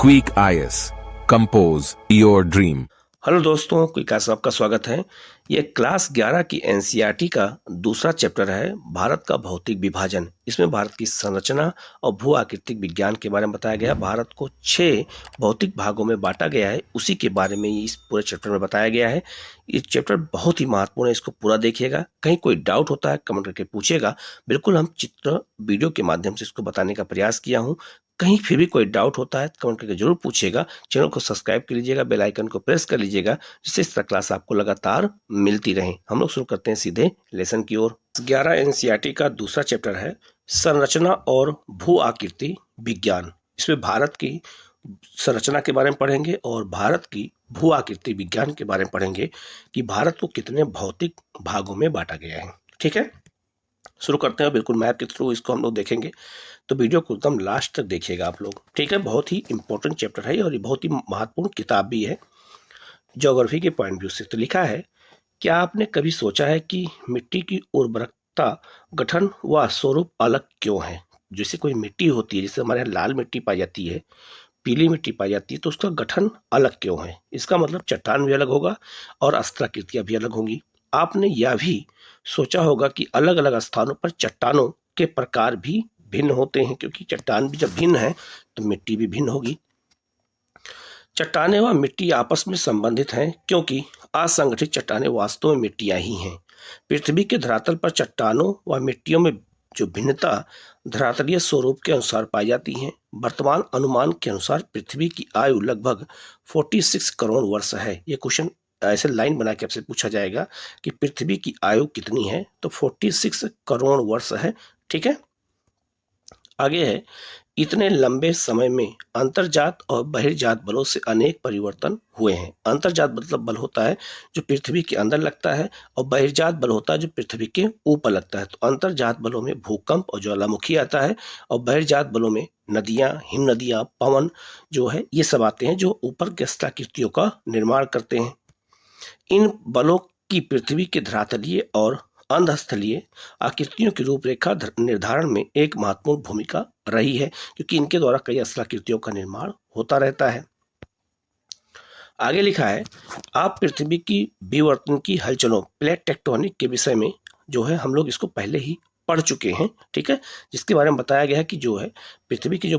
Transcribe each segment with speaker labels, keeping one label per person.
Speaker 1: Quick IS. Compose your dream.
Speaker 2: Hello दोस्तों, quick ice आपका स्वागत है। ये क्लास 11 की एनसीईआरटी का दूसरा चैप्टर है, भारत का भौतिक विभाजन। इसमें भारत की संरचना और भू आकृतिक विज्ञान के बारे में बताया गया। भारत को 6 भौतिक भागों में बांटा गया है, उसी के बारे में इस पूरे चैप्टर में बताया गया है। ये चैप्टर बहुत ही महत्वपूर्ण है, इसको पूरा देखिएगा। कहीं कोई डाउट होता है कमेंट करके पूछेगा। बिल्कुल हम चित्र वीडियो के माध्यम से इसको बताने का प्रयास किया हूँ। कहीं फिर भी कोई डाउट होता है तो कमेंट करके जरूर पूछिएगा। चैनल को सब्सक्राइब कर लीजिएगा, बेल आइकन को प्रेस कर लीजिएगा, जिससे इस तरह क्लास आपको लगातार मिलती रहे। हम लोग शुरू करते हैं सीधे लेसन की ओर। 11 एनसीईआरटी का दूसरा चैप्टर है संरचना और भू आकृति विज्ञान। इसमें भारत की संरचना के बारे में पढ़ेंगे और भारत की भू आकृति विज्ञान के बारे में पढ़ेंगे कि भारत को कितने भौतिक भागों में बांटा गया है। ठीक है, शुरू करते हैं। बिल्कुल मैप के थ्रू इसको हम लोग देखेंगे, तो वीडियो को एकदम लास्ट तक देखिएगा आप लोग। ठीक है, बहुत ही इंपॉर्टेंट चैप्टर है और ये बहुत ही महत्वपूर्ण किताब भी है ज्योग्राफी के पॉइंट व्यू से। तो लिखा है, क्या आपने कभी सोचा है कि मिट्टी की उर्वरकता, गठन व स्वरूप अलग क्यों है? जैसे कोई मिट्टी होती है, जैसे हमारे यहाँ लाल मिट्टी पाई जाती है, पीली मिट्टी पाई जाती है, तो उसका गठन अलग क्यों है? इसका मतलब चट्टान भी अलग होगा और अस्त्राकृतियां भी अलग होंगी। आपने यह भी सोचा होगा कि अलग अलग स्थानों पर चट्टानों के प्रकार भी भिन्न होते हैं, क्योंकि चट्टान भी जब भिन्न है तो मिट्टी भी भिन्न होगी। चट्टानें व मिट्टी आपस में संबंधित हैं, क्योंकि असंगठित चट्टानें वास्तव में मिट्टियां ही हैं। पृथ्वी के धरातल पर चट्टानों व मिट्टियों में जो भिन्नता धरातलीय स्वरूप के अनुसार पाई जाती है। वर्तमान अनुमान के अनुसार पृथ्वी की आयु लगभग 46 करोड़ वर्ष है। ये क्वेश्चन ऐसे लाइन बना के आपसे पूछा जाएगा कि पृथ्वी की आयु कितनी है, तो 46 करोड़ वर्ष है। ठीक है, आगे है, इतने लंबे समय में अंतर्जात और बहिर्जात बलों से अनेक परिवर्तन हुए हैं। अंतर्जात मतलब बल होता है जो पृथ्वी के अंदर लगता है, और बहिर्जात बल होता है जो पृथ्वी के ऊपर लगता है। तो अंतर्जात बलों में भूकंप और ज्वालामुखी आता है, और बहिर्जात बलों में नदियां, हिम नदियां, पवन जो है, ये सब आते हैं जो ऊपर के स्थलाकृतियों का निर्माण करते हैं। इन बलों की पृथ्वी के धरातलीय और अंधस्थलीय आकृतियों की रूपरेखा निर्धारण में एक महत्वपूर्ण भूमिका रही है, क्योंकि इनके द्वारा कई स्थलाकृतियों का निर्माण होता रहता है। आगे लिखा है, आप पृथ्वी की विवर्तन की हलचलों, प्लेट टेक्टोनिक के विषय में जो है हम लोग इसको पहले ही पढ़ चुके हैं। ठीक है, जिसके बारे में बताया गया है कि जो है पृथ्वी की जो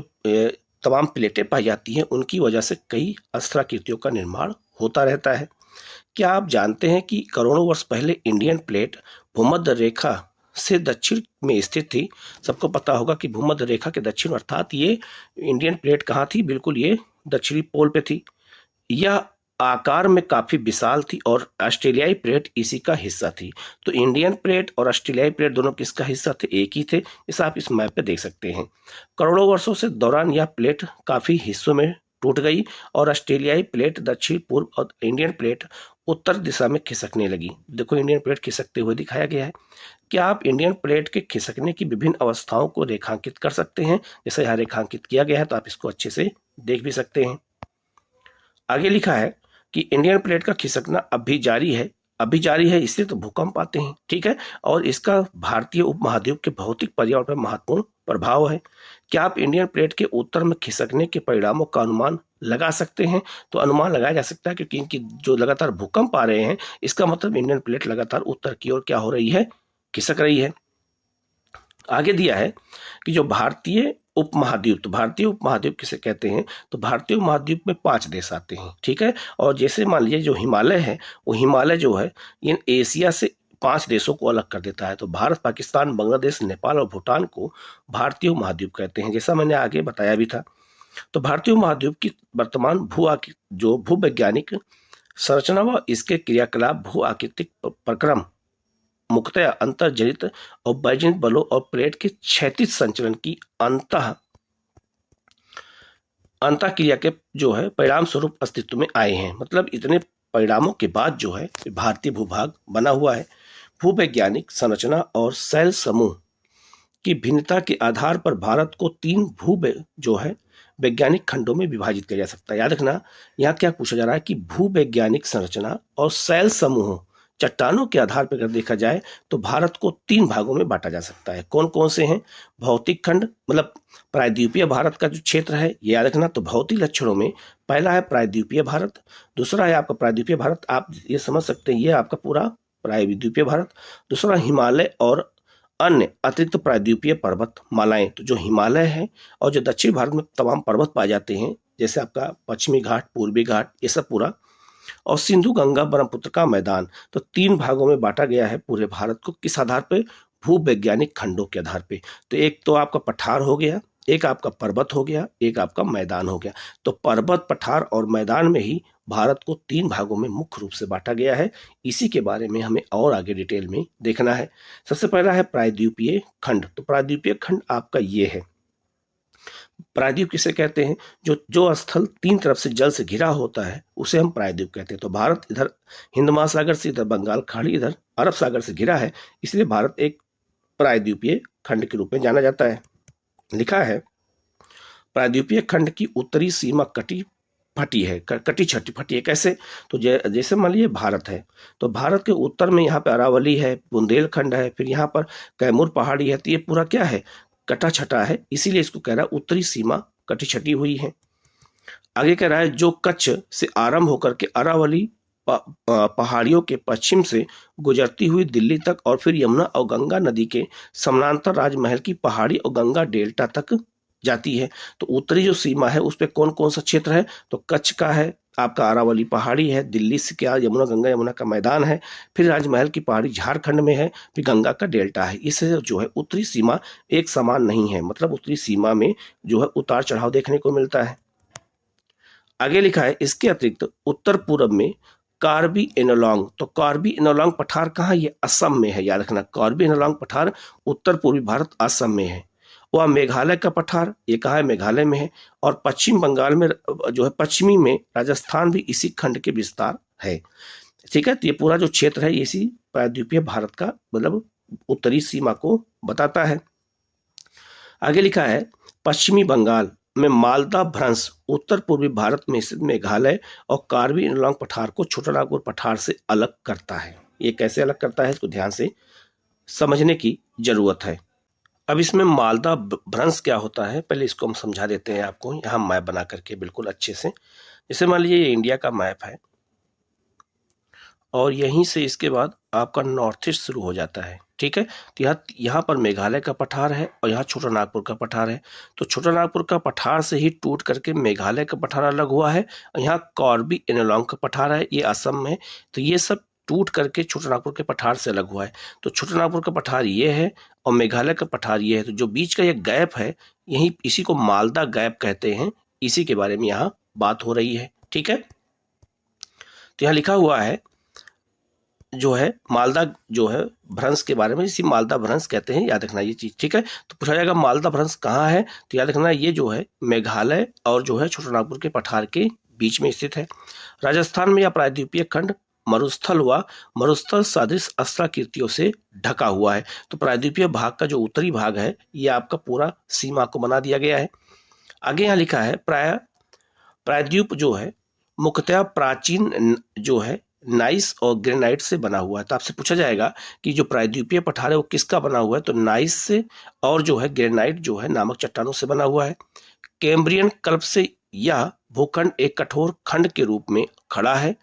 Speaker 2: तमाम प्लेटें पाई जाती हैं, उनकी वजह से कई स्थलाकृतियों का निर्माण होता रहता है। क्या आप जानते हैं कि करोड़ों वर्ष पहले इंडियन प्लेट भूमध्य रेखा से दक्षिण में स्थित थी? सबको पता होगा कि भूमध्य रेखा के दक्षिण, अर्थात ये इंडियन प्लेट कहाँ थी? बिल्कुल ये दक्षिणी पोल पे थी। यह आकार में काफी विशाल थी और ऑस्ट्रेलियाई प्लेट इसी का हिस्सा थी। तो इंडियन प्लेट और ऑस्ट्रेलियाई प्लेट दोनों किसका हिस्सा थे? एक ही थे। इसे आप इस मैप पे देख सकते हैं। करोड़ों वर्षों से दौरान यह प्लेट काफी हिस्सों में टूट गई और ऑस्ट्रेलियाई प्लेट दक्षिण पूर्व और इंडियन प्लेट उत्तर दिशा में खिसकने लगी। देखो, इंडियन प्लेट खिसकते हुए दिखाया गया है। क्या आप इंडियन प्लेट के खिसकने की विभिन्न अवस्थाओं को रेखांकित कर सकते हैं? जैसे यहाँ रेखांकित किया गया है, तो आप इसको अच्छे से देख भी सकते हैं। आगे लिखा है कि इंडियन प्लेट का खिसकना अब भी जारी है। अभी जारी है इसलिए तो भूकंप आते हैं। ठीक है, और इसका भारतीय उपमहाद्वीप के भौतिक पर्यावरण पर महत्वपूर्ण प्रभाव है। क्या आप इंडियन प्लेट के उत्तर में खिसकने के परिणामों का अनुमान लगा सकते हैं? तो अनुमान लगाया जा सकता है, क्योंकि इनकी जो लगातार भूकंप आ रहे हैं, इसका मतलब इंडियन प्लेट लगातार उत्तर की ओर क्या हो रही है? खिसक रही है। आगे दिया है कि जो भारतीय उपमहाद्वीप, तो भारतीय उपमहाद्वीप किसे कहते हैं? तो भारतीय उपमहाद्वीप में 5 देश आते हैं। ठीक है, और जैसे मान लीजिए जो हिमालय है, वो हिमालय जो है इन एशिया से 5 देशों को अलग कर देता है। तो भारत, पाकिस्तान, बांग्लादेश, नेपाल और भूटान को भारतीय उपमहाद्वीप कहते हैं, जैसा मैंने आगे बताया भी था। तो भारतीय उपमहाद्वीप की वर्तमान जो भूवैज्ञानिक संरचना व इसके क्रियाकलाप, भू आकृतिक प्रक्रम, मुख्यतः अंतर्जनित और बहिर्जनित बलों और प्लेट के क्षैतिज संचलन की अंतःक्रिया के जो है परिणाम स्वरूप अस्तित्व में आए हैं। मतलब इतने परिणामों के बाद जो है भारतीय भूभाग बना हुआ है। भूवैज्ञानिक संरचना और शैल समूह की भिन्नता के आधार पर भारत को 3 जो है वैज्ञानिक खंडों में विभाजित किया जा सकता है। याद रखना, यहाँ क्या पूछा जा रहा है कि भूवैज्ञानिक संरचना और शैल समूह, चट्टानों के आधार पर अगर देखा जाए तो भारत को 3 भागों में बांटा जा सकता है। कौन कौन से हैं? भौतिक खंड, मतलब प्रायद्वीपीय भारत का जो क्षेत्र है, ये याद रखना। तो भौतिक लक्षणों में पहला है प्रायद्वीपीय भारत, दूसरा है आपका प्रायद्वीपीय भारत, आप ये समझ सकते हैं ये आपका पूरा प्रायद्वीपीय भारत। दूसरा हिमालय और अन्य अतिरिक्त प्रायद्वीपीय पर्वत मालाएं, तो जो हिमालय है और जो दक्षिण भारत में तमाम पर्वत पाए जाते हैं, जैसे आपका पश्चिमी घाट, पूर्वी घाट, ये सब पूरा, और सिंधु गंगा ब्रह्मपुत्र का मैदान। तो 3 भागों में बांटा गया है पूरे भारत को। किस आधार पे? भूवैज्ञानिक खंडों के आधार पे। तो एक तो आपका पठार हो गया, एक आपका पर्वत हो गया, एक आपका मैदान हो गया। तो पर्वत, पठार और मैदान में ही भारत को 3 भागों में मुख्य रूप से बांटा गया है। इसी के बारे में हमें और आगे डिटेल में देखना है। सबसे पहला है प्रायद्वीपीय खंड। तो प्रायद्वीपीय खंड आपका ये है। प्रायद्वीप किसे कहते हैं? जो स्थल 3 तरफ से जल से घिरा होता है उसे हम प्रायद्वीप कहते हैं। तो भारत इधर हिंद महासागर से, इधर बंगाल खाड़ी, इधर अरब सागर से घिरा है, इसलिए भारत एक प्रायद्वीपीय खंड के रूप में जाना जाता है। लिखा है प्रायद्वीपीय खंड की उत्तरी सीमा कटी फटी है, कटी छटी फटी है। कैसे? तो जैसे मान लीजिए भारत है, तो भारत के उत्तर में यहाँ पे अरावली है, बुंदेलखंड है, फिर यहाँ पर कैमूर पहाड़ी है। तो ये पूरा क्या है? कटा छटा है, इसीलिए इसको कह रहा है उत्तरी सीमा कटी छटी हुई है। आगे कह रहा है जो कच्छ से आरंभ होकर के अरावली पहाड़ियों के पश्चिम से गुजरती हुई दिल्ली तक और फिर यमुना और गंगा नदी के समानांतर राजमहल की पहाड़ी और गंगा डेल्टा तक जाती है। तो उत्तरी जो सीमा है उस पे कौन कौन सा क्षेत्र है? तो कच्छ का है, आपका अरावली पहाड़ी है, दिल्ली से क्या यमुना, गंगा यमुना का मैदान है, फिर राजमहल की पहाड़ी झारखंड में है, फिर गंगा का डेल्टा है। इससे जो है उत्तरी सीमा एक समान नहीं है, मतलब उत्तरी सीमा में जो है उतार चढ़ाव देखने को मिलता है। आगे लिखा है इसके अतिरिक्त उत्तर पूर्व में कार्बी एनोलोंग। तो कार्बी एनोलोंग पठार कहाँ? ये असम में है, याद रखना। कार्बी एनोलोंग पठार उत्तर पूर्वी भारत असम में है। वह मेघालय का पठार, ये कहा है मेघालय में है, और पश्चिम बंगाल में जो है पश्चिमी में राजस्थान भी इसी खंड के विस्तार है। ठीक है, तो ये पूरा जो क्षेत्र है इसी प्रायद्वीपीय भारत का मतलब उत्तरी सीमा को बताता है। आगे लिखा है पश्चिमी बंगाल में मालदा भ्रंश उत्तर पूर्वी भारत में स्थित मेघालय और कार्बी एनोलोंग पठार को छोटा नागपुर पठार से अलग करता है। ये कैसे अलग करता है इसको ध्यान से समझने की जरूरत है। अब इसमें मालदा भ्रंश क्या होता है पहले इसको हम समझा देते हैं आपको, यहाँ मैप बना करके बिल्कुल अच्छे से। जैसे मान लीजिए ये इंडिया का मैप है और यहीं से इसके बाद आपका नॉर्थ ईस्ट शुरू हो जाता है। ठीक है, तो यहाँ पर मेघालय का पठार है और यहाँ छोटा नागपुर का पठार है। तो छोटा नागपुर का पठार से ही टूट करके मेघालय का पठार अलग हुआ है और यहाँ कार्बी एनोलोंग का पठार है, ये असम में। तो ये सब टूट करके छोटा नागपुर के पठार से अलग हुआ है। तो छोटा नागपुर का पठार ये है और मेघालय का पठार ये है। तो जो बीच का ये गैप है यही, इसी को मालदा गैप कहते हैं। इसी के बारे में यहाँ बात हो रही है। ठीक है, तो यहाँ लिखा हुआ है जो है मालदा जो है भ्रंश के बारे में, इसी मालदा भ्रंश कहते हैं, याद रखना ये चीज। ठीक है, तो पूछा जाएगा मालदा भ्रंश कहाँ है, तो याद रखना ये जो है मेघालय और जो है छोटा नागपुर के पठार के बीच में स्थित है। राजस्थान में यह प्रायद्वीपीय खंड मरुस्थल व मरुस्थल सदृश अस्त्राकृतियों से ढका हुआ है। तो प्रायद्वीपीय भाग का जो उत्तरी भाग है ये आपका पूरा सीमा को बना दिया गया है। आगे यहाँ लिखा है प्रायद्वीप जो है मुख्यतः प्राचीन जो है नाइस और ग्रेनाइट से बना हुआ है। तो आपसे पूछा जाएगा कि जो प्रायद्वीपीय पठार है वो किसका बना हुआ है, तो नाइस से और जो है ग्रेनाइट जो है नामक चट्टानों से बना हुआ है। कैम्ब्रियन कल्प से यह भूखंड एक कठोर खंड के रूप में खड़ा है।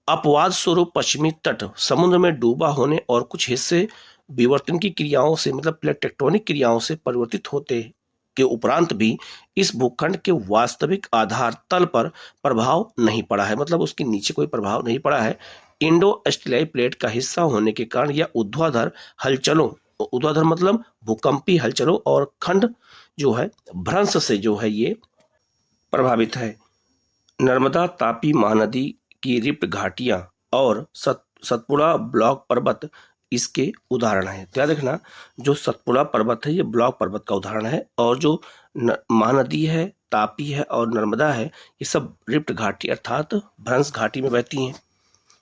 Speaker 2: अपवाद स्वरूप पश्चिमी तट समुद्र में डूबा होने और कुछ हिस्से विवर्तन की क्रियाओं से मतलब प्लेट टेक्टोनिक क्रियाओं से परिवर्तित होते के उपरांत भी इस भूखंड के वास्तविक आधार तल पर प्रभाव नहीं पड़ा है, मतलब उसके नीचे कोई प्रभाव नहीं पड़ा है। इंडो ऑस्ट्रेलियाई प्लेट का हिस्सा होने के कारण यह ऊर्ध्वाधर हलचलों, ऊर्ध्वाधर मतलब भूकंपी हलचलों और खंड जो है भ्रंश से जो है ये प्रभावित है। नर्मदा, तापी महानदी की रिप्ट घाटियां और सतपुड़ा ब्लॉक पर्वत इसके उदाहरण है। तो याद रखना जो सतपुड़ा पर्वत है ये ब्लॉक पर्वत का उदाहरण है, और जो महानदी है, तापी है और नर्मदा है ये सब रिप्ट घाटी अर्थात भ्रंश घाटी में बहती हैं।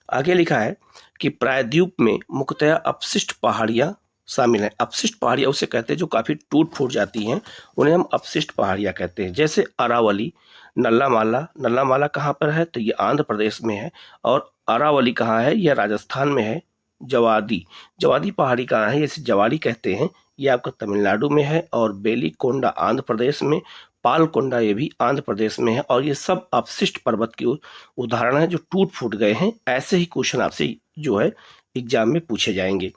Speaker 2: आगे लिखा है कि प्रायद्वीप में मुख्यतः अपशिष्ट पहाड़ियां शामिल हैं। अपशिष्ट पहाड़ियाँ उसे कहते हैं जो काफी टूट फूट जाती हैं, उन्हें हम अपशिष्ट पहाड़ियाँ कहते हैं। जैसे अरावली, नल्लामाला। नल्लामाला कहाँ पर है? तो ये आंध्र प्रदेश में है। और अरावली कहाँ है? यह राजस्थान में है। जवादी, जवादी पहाड़ी कहाँ है? इसे जवाड़ी कहते हैं, ये आपका तमिलनाडु में है। और बेलीकोंडा आंध्र प्रदेश में, पालकोंडा ये भी आंध्र प्रदेश में है। और ये सब अपशिष्ट पर्वत के उदाहरण है जो टूट फूट गए हैं। ऐसे ही क्वेश्चन आपसे जो है एग्जाम में पूछे जाएंगे।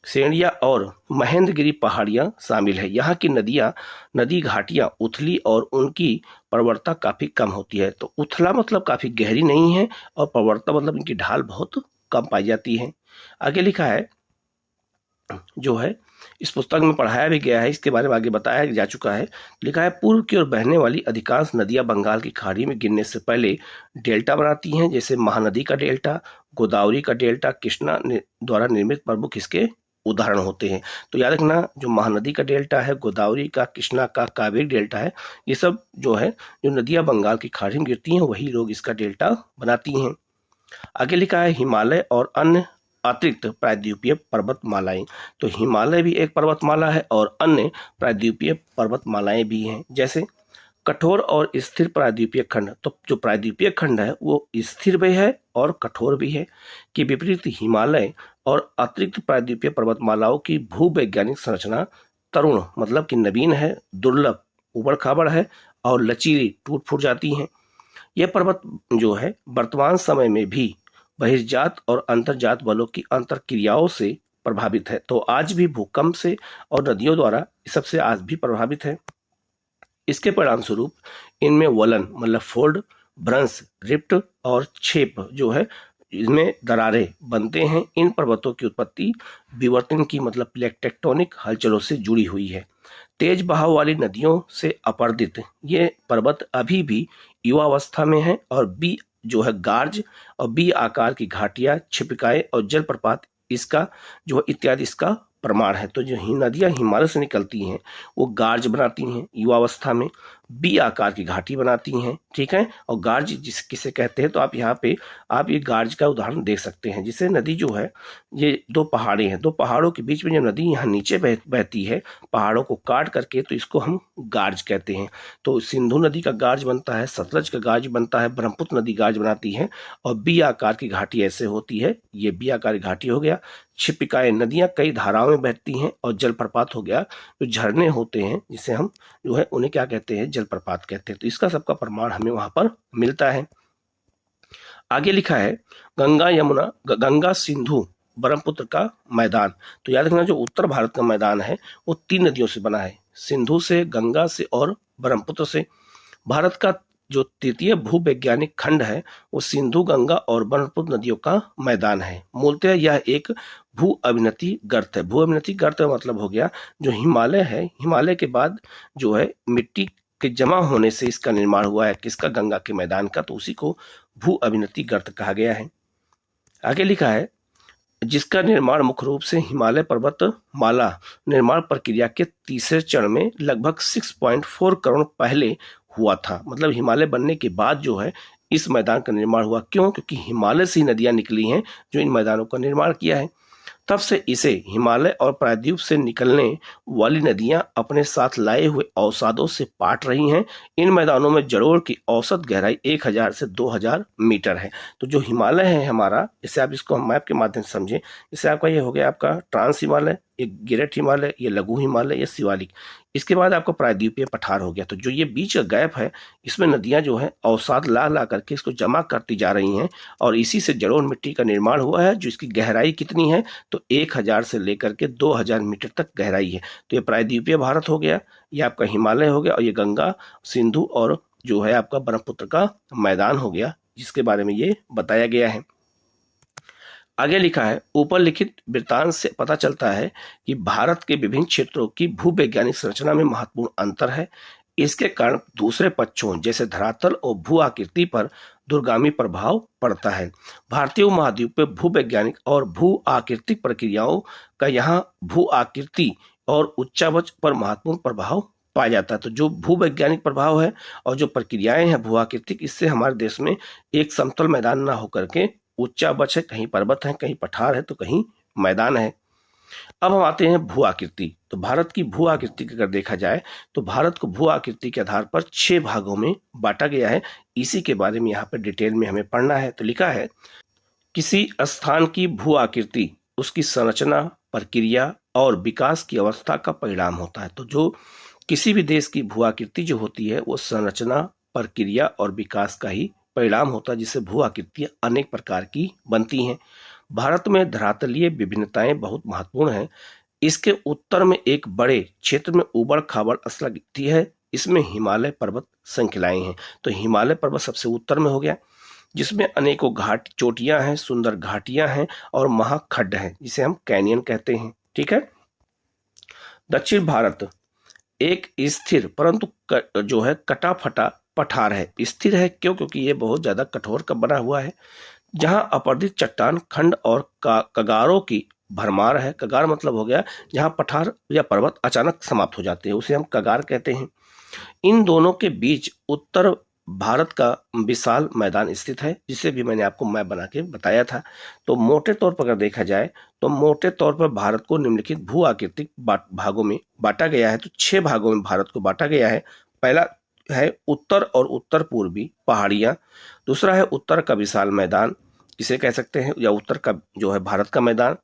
Speaker 2: श्रेणियां और महेंद्रगिरी पहाड़ियां शामिल है। यहाँ की नदी घाटियां उथली और उनकी प्रवणता काफी कम होती है। तो उथला मतलब काफी गहरी नहीं है, और प्रवणता मतलब इनकी ढाल बहुत कम पाई जाती है। आगे लिखा है जो है इस पुस्तक में पढ़ाया भी गया है, इसके बारे में आगे बताया जा चुका है। लिखा है पूर्व की ओर बहने वाली अधिकांश नदियां बंगाल की खाड़ी में गिरने से पहले डेल्टा बनाती हैं, जैसे महानदी का डेल्टा, गोदावरी का डेल्टा, कृष्णा द्वारा निर्मित प्रमुख इसके उदाहरण होते हैं। तो याद रखना, जो महानदी का डेल्टा है, गोदावरी का, कृष्णा का, कावेरी डेल्टा है, ये सब जो है जो नदियां बंगाल की खाड़ी में गिरती हैं वही लोग इसका डेल्टा बनाती हैं। आगे लिखा है हिमालय और अन्य अतिरिक्त प्रायद्वीपीय पर्वतमालाएं। तो हिमालय भी एक पर्वतमाला है और अन्य प्रायद्वीपीय पर्वतमालाएं भी हैं, जैसे कठोर और स्थिर प्रायद्वीपीय खंड। तो जो प्रायद्वीपीय खंड है वो स्थिर भी है और कठोर भी है, कि विपरीत हिमालय और अतिरिक्त प्रायद्वीपीय पर्वतमालाओं की भूवैज्ञानिक संरचना तरुण मतलब कि नवीन है, दुर्लभ, उबड़ खाबड़ है और लचीली, टूट फूट जाती हैं। यह पर्वत जो है वर्तमान समय में भी बहिर्जात और अंतर्जात बलों की अंतर्क्रियाओं से प्रभावित है। तो आज भी भूकंप से और नदियों द्वारा सबसे आज भी प्रभावित है। इसके परिणाम स्वरूप इनमें वलन मतलब फोल्ड, भ्रंश, रिफ्ट और छेप जो है इसमें दरारें बनते हैं। इन पर्वतों की उत्पत्ति विवर्तन की मतलब प्लेट टेक्टोनिक हलचलों से जुड़ी हुई है। तेज बहाव वाली नदियों से अपर्दित ये पर्वत अभी भी युवावस्था में है, और बी जो है गार्ज और बी आकार की घाटियां, छिपकाएं और जलप्रपात इसका जो इत्यादि इसका प्रमाण है। तो जो नदियां हिमालय से निकलती हैं वो गार्ज बनाती हैं युवावस्था में, बी आकार की घाटी बनाती हैं, ठीक है। और गार्ज किसे कहते हैं? तो आप यहाँ पे आप ये गार्ज का उदाहरण देख सकते हैं। जिसे नदी जो है ये दो पहाड़े हैं, दो पहाड़ों के बीच में जब नदी यहाँ नीचे बहती है पहाड़ों को काट करके, तो इसको हम गार्ज कहते हैं। तो सिंधु नदी का गार्ज बनता है, सतलज का गार्ज बनता है, ब्रह्मपुत्र नदी गार्ज बनाती है। और बी आकार की घाटी ऐसे होती है, ये बी आकार की घाटी हो गया। छिपिकाएं, नदियां कई धाराओं में बहती हैं। और जलप्रपात हो गया, जो झरने होते हैं जिसे हम जो है उन्हें क्या कहते हैं? जलप्रपात कहते हैं। तो इसका सबका प्रमाण हमें वहां पर मिलता है। आगे लिखा है गंगा यमुना, गंगा सिंधु ब्रह्मपुत्र का मैदान। तो याद रखना, जो उत्तर भारत का मैदान है वो 3 नदियों से बना है, सिंधु से, गंगा से और ब्रह्मपुत्र से। भारत का जो तृतीय भूवैज्ञानिक खंड है वो सिंधु, गंगा और ब्रह्मपुत्र नदियों का मैदान है। मूलतः यह एक भू अभिनति गर्त है। भू अभिनति गर्त का मतलब हो गया जो हिमालय है, हिमालय के बाद जो है मिट्टी के जमा होने से इसका निर्माण हुआ है। किसका? गंगा के मैदान का। तो उसी को भू अभिनति गर्त कहा गया है। आगे लिखा है जिसका निर्माण मुख्य रूप से हिमालय पर्वत माला निर्माण प्रक्रिया के तीसरे चरण में लगभग 6.4 करोड़ पहले हुआ था। मतलब हिमालय बनने के बाद जो है इस मैदान का निर्माण हुआ। क्यों? क्योंकि हिमालय से ही नदियां निकली हैं जो इन मैदानों का निर्माण किया है। तब से इसे हिमालय और प्रायद्वीप से निकलने वाली नदियां अपने साथ लाए हुए अवसादों से पाट रही हैं। इन मैदानों में जड़ोड़ की औसत गहराई 1000 से 2000 मीटर है। तो जो हिमालय है हमारा, इसे आप इसको हम मैप के माध्यम से समझें। इससे आपका ये हो गया आपका ट्रांस हिमालय, ये गिरेट हिमालय, ये लघु हिमालय, ये शिवालिक। इसके बाद आपका प्रायद्वीपीय पठार हो गया। तो जो ये बीच का गैप है इसमें नदियां जो है अवसाद ला ला करके इसको जमा करती जा रही हैं, और इसी से जड़ोड़ मिट्टी का निर्माण हुआ है। जो इसकी गहराई कितनी है? तो 1000 से लेकर के 2000 मीटर तक गहराई है। तो ये प्रायद्वीपीय भारत हो गया, ये आपका हिमालय हो गया, और ये गंगा, सिंधु और जो है आपका ब्रह्मपुत्र का मैदान हो गया, जिसके बारे में ये बताया गया है। आगे लिखा है ऊपर लिखित वृत्तांत से पता चलता है कि भारत के विभिन्न क्षेत्रों की भूवैज्ञानिक संरचना में महत्वपूर्ण अंतर है। इसके कारण दूसरे पक्षों जैसे धरातल और भू आकृति पर दूरगामी प्रभाव पड़ता है। भारतीय उपमहाद्वीप पे भूवैज्ञानिक और भू आकृतिक प्रक्रियाओं का यहाँ भू आकृति और उच्चावच पर महत्वपूर्ण प्रभाव पाया जाता है। तो जो भूवैज्ञानिक प्रभाव है और जो प्रक्रियाएं हैं भू आकृतिक, इससे हमारे देश में एक समतल मैदान ना होकर के उच्चावच है, कहीं पर्वत है, कहीं पठार है, तो कहीं मैदान है। अब हम आते हैं भू आकृति। तो भारत की भू आकृति को अगर देखा जाए तो भारत को भू आकृति के आधार पर 6 भागों में बांटा गया है। इसी के बारे में यहाँ पर डिटेल में हमें पढ़ना है। तो लिखा है, किसी स्थान की भू आकृति उसकी संरचना, प्रक्रिया और विकास की अवस्था का परिणाम होता है। तो जो किसी भी देश की भू आकृति जो होती है वो संरचना, प्रक्रिया और विकास का ही परिणाम होता है, जिससे भू आकृतियां अनेक प्रकार की बनती हैं। भारत में धरातलीय विभिन्नताएं बहुत महत्वपूर्ण हैं। इसके उत्तर में एक बड़े क्षेत्र में उबड़ खाबड़ स्थलगिति है। इसमें हिमालय पर्वत श्रृंखलाएं हैं। तो हिमालय पर्वत सबसे उत्तर में हो गया, जिसमें अनेकों घाट चोटियां हैं, सुंदर घाटियां हैं और महाखड्ड हैं, जिसे हम कैनियन कहते हैं। ठीक है। दक्षिण भारत एक स्थिर परंतु जो है कटा फटा पठार है। स्थिर है क्यों? क्योंकि ये बहुत ज्यादा कठोर का बना हुआ है, जहां अपरदित चट्टान खंड और कगारों की भरमार है। कगार मतलब हो गया जहां पठार या पर्वत अचानक समाप्त हो जाते हैं, उसे हम कगार कहते हैं। इन दोनों के बीच उत्तर भारत का विशाल मैदान स्थित है, जिसे भी मैंने आपको मैप बना के बताया था। तो मोटे तौर पर अगर देखा जाए तो मोटे तौर पर भारत को निम्नलिखित भू आकृतिक भागों में बांटा गया है। तो 6 भागों में भारत को बांटा गया है। पहला है उत्तर और उत्तर पूर्वी पहाड़ियां। दूसरा है उत्तर का विशाल मैदान, इसे कह सकते हैं, या उत्तर का जो है भारत का मैदान,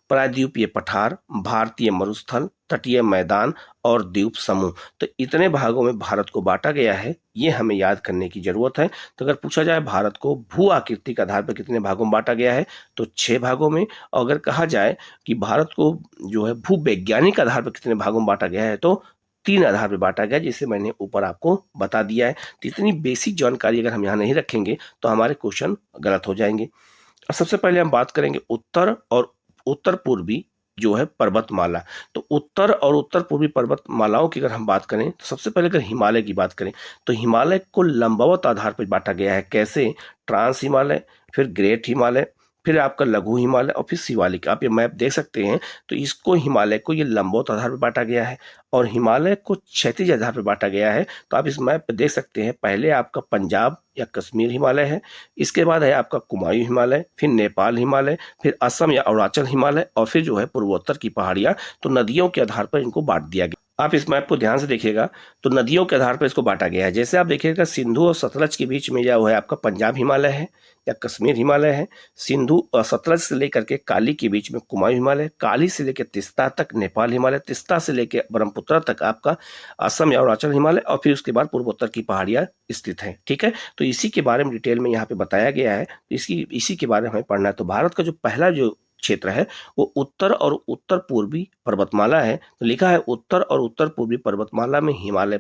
Speaker 2: प्रायद्वीपीय पठार, भारतीय मरुस्थल, तटीय मैदान और द्वीप समूह। तो इतने भागों में भारत को बांटा गया है, ये हमें याद करने की जरूरत है। तो अगर पूछा जाए भारत को भू आकृति के आधार पर कितने भागों में बांटा गया है, तो 6 भागों में। और अगर कहा जाए कि भारत को जो है भू वैज्ञानिक आधार पर कितने भागों में बांटा गया है, तो 3 आधार पर बांटा गया, जिसे मैंने ऊपर आपको बता दिया है। तो इतनी बेसिक जानकारी अगर हम यहाँ नहीं रखेंगे तो हमारे क्वेश्चन गलत हो जाएंगे। अब सबसे पहले हम बात करेंगे उत्तर और उत्तर पूर्वी जो है पर्वतमाला। तो उत्तर और उत्तर पूर्वी पर्वतमालाओं की अगर हम बात करें तो सबसे पहले अगर हिमालय की बात करें तो हिमालय को लंबवत आधार पर बांटा गया है। कैसे? ट्रांस हिमालय, फिर ग्रेट हिमालय, फिर आपका लघु हिमालय और फिर शिवालिक। आप ये मैप देख सकते हैं। तो इसको हिमालय को ये लंबवत आधार पर बांटा गया है और हिमालय को क्षैतिज आधार पर बांटा गया है। तो आप इस मैप पे देख सकते हैं, पहले आपका पंजाब या कश्मीर हिमालय है, इसके बाद है आपका कुमायूं हिमालय, फिर नेपाल हिमालय, फिर असम या अरुणाचल हिमालय और फिर जो है पूर्वोत्तर की पहाड़ियां। तो नदियों के आधार पर इनको बांट दिया गया। आप इस मैप को ध्यान से देखिएगा तो नदियों के आधार पर इसको बांटा गया है। जैसे आप देखिएगा सिंधु और सतलज के बीच में या वो है आपका पंजाब हिमालय है या कश्मीर हिमालय है। सिंधु और सतलज से लेकर के काली के बीच में कुमायूं हिमालय, काली से लेकर तिस्ता तक नेपाल हिमालय, तिस्ता से लेकर ब्रह्मपुत्र तक आपका असम या अरुणाचल हिमालय और फिर उसके बाद पूर्वोत्तर की पहाड़ियां स्थित हैं। ठीक है। तो इसी के बारे में डिटेल में यहाँ पे बताया गया है। इसी के बारे में हमें पढ़ना है। तो भारत का जो पहला जो क्षेत्र है वो उत्तर और उत्तर पूर्वी पर्वतमाला है। तो लिखा है उत्तर और उत्तर पूर्वी पर्वतमाला में और हिमालय